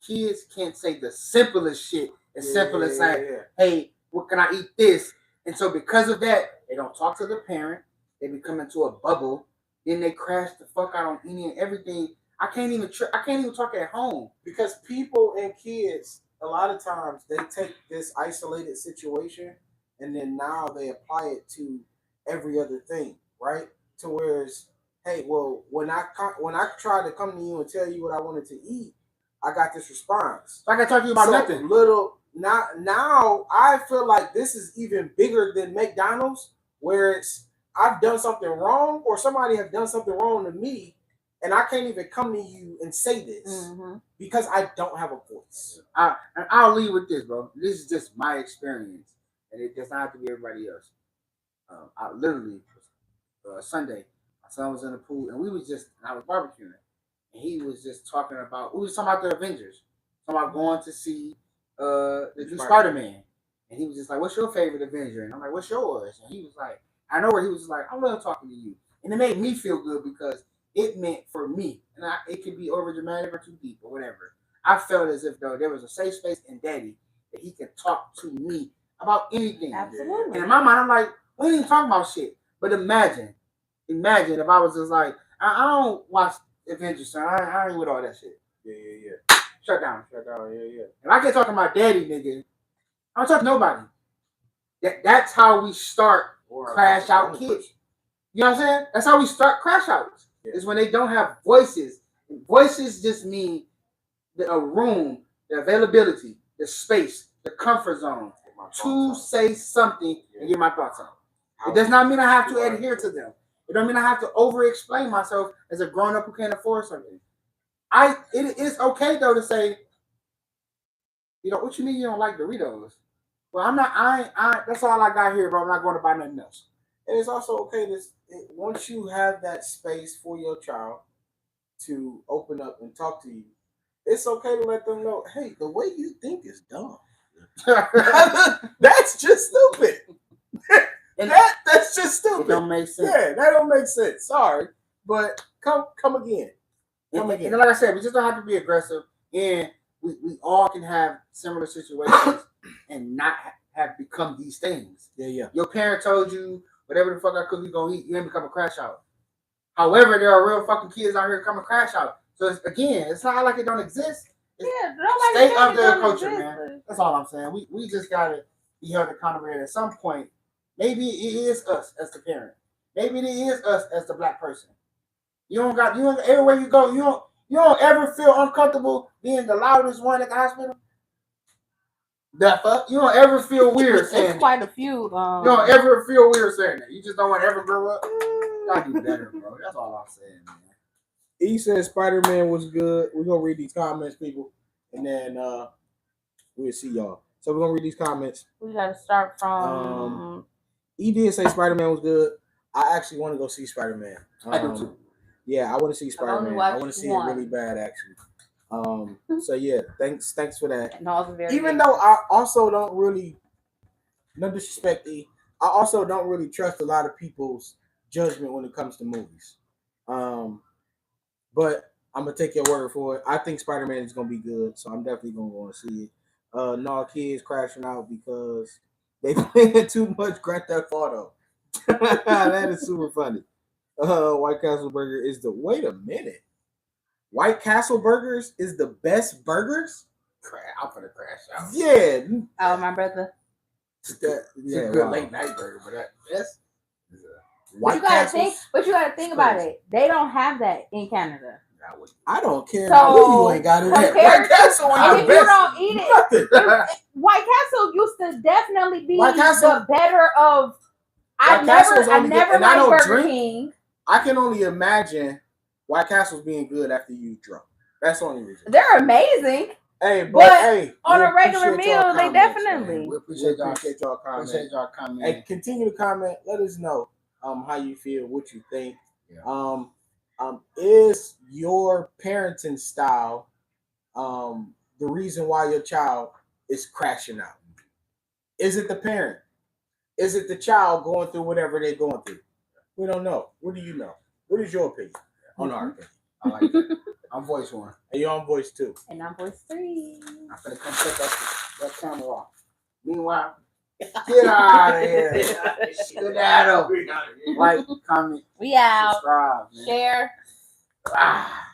kids can't say the simplest shit as simple as saying, "Hey, what can I eat this?" And so because of that, they don't talk to the parent. They become into a bubble. Then they crash the fuck out on any and everything. I can't even talk at home because people and kids a lot of times they take this isolated situation and then now they apply it to every other thing, right? To whereas, hey, well, when I tried to come to you and tell you what I wanted to eat, I got this response. So I can talk to you about nothing. Now I feel like this is even bigger than McDonald's, where it's I've done something wrong or somebody has done something wrong to me, and I can't even come to you and say this because I don't have a voice. I'll leave with this, bro. This is just my experience, and it does not have to be everybody else. I literally Sunday, my son was in the pool, and I was barbecuing, and he was just talking about the Avengers, talking about going to see the new Spider-Man, and he was just like, "What's your favorite Avenger?" And I'm like, "What's yours?" And he was like, "I know where." He was just like, "I love talking to you," and it made me feel good because it meant for me, and it could be over dramatic or too deep or whatever. I felt as if though there was a safe space in Daddy that he could talk to me about anything. Absolutely. And in my mind, I'm like, we ain't even talking about shit. But imagine if I was just like, I don't watch Avengers, son. I ain't with all that shit. Yeah. Shut down. Yeah. If I can't talk to my daddy, nigga, I don't talk to nobody. That's how we start crash out kids. You know what I'm saying? That's how we start crash outs. Yeah. Is when they don't have voices. And voices just mean a room, the availability, the space, the comfort zone to say something and get my thoughts on. It does not mean I have to adhere to them. It don't mean I have to over-explain myself as a grown-up who can't afford something. It is okay though to say, what you mean you don't like Doritos? Well, I'm not. I that's all I got here, bro. I'm not going to buy nothing else. And it's also okay once you have that space for your child to open up and talk to you, it's okay to let them know, hey, the way you think is dumb. That's just stupid. That's just stupid. It don't make sense. Yeah, that don't make sense. Sorry, but come again. And like I said, we just don't have to be aggressive, and we all can have similar situations and not have become these things. Yeah. Your parent told you whatever the fuck I cook, you gonna eat. You ain't become a crash out. However, there are real fucking kids out here coming crash out. So it's not like it don't exist. Yeah, nobody Stay said up it there, don't culture, exist, man. That's all I'm saying. We just gotta be held accountable. And at some point, maybe it is us as the parent. Maybe it is us as the black person. You don't everywhere you go. You don't ever feel uncomfortable being the loudest one at the hospital. The fuck? You don't ever feel weird saying It's quite a few. You don't ever feel weird saying that. You just don't want to ever grow up. Gotta do better, bro. That's all I'm saying, man. He said Spider-Man was good. We're gonna read these comments, people, and then we'll see y'all. So we're gonna read these comments. We gotta start from. He did say Spider-Man was good. I actually want to go see Spider-Man. I do too. Yeah, I want to see Spider-Man. I want to see one. it really bad, actually. So yeah, thanks for that. No, it was very Even good. though I also don't really, no disrespect, I also don't really trust a lot of people's judgment when it comes to movies. But I'm gonna take your word for it. I think Spider-Man is gonna be good, so I'm definitely gonna want to see it. No kids crashing out because they playing too much Grand Theft Auto. That is super funny. White Castle Burger is the wait a minute. White Castle Burgers is the best burgers? I'm gonna crash out. Yeah. Oh, my brother. It's a good late night burger, but that's White But Castles. you gotta think about it. They don't have that in Canada. I don't care. So, You ain't got it. compared White Castle to, ain't if the you best. don't eat it, Nothing. White Castle used to definitely be White Castle- the better of. White Castle's I only good- never and I liked don't Burger drink. King. I can only imagine White Castle's being good after you drunk. That's the only reason. They're amazing. Hey, But hey, on we a regular appreciate y'all meal, they comments, definitely. man. We appreciate y'all. y'all comments. Appreciate y'all coming. Hey, continue to comment. Let us know how you feel, what you think. Yeah. Is your parenting style the reason why your child is crashing out? Is it the parent? Is it the child going through whatever they're going through? We don't know. What do you know? What is your opinion on our opinion? I like that. I'm voice one. And you're on voice 2. And I'm voice 3. I'm gonna come take that camera off. Meanwhile, get out of here. Skedaddle. Like, comment, We out. subscribe, man. Share. Ah.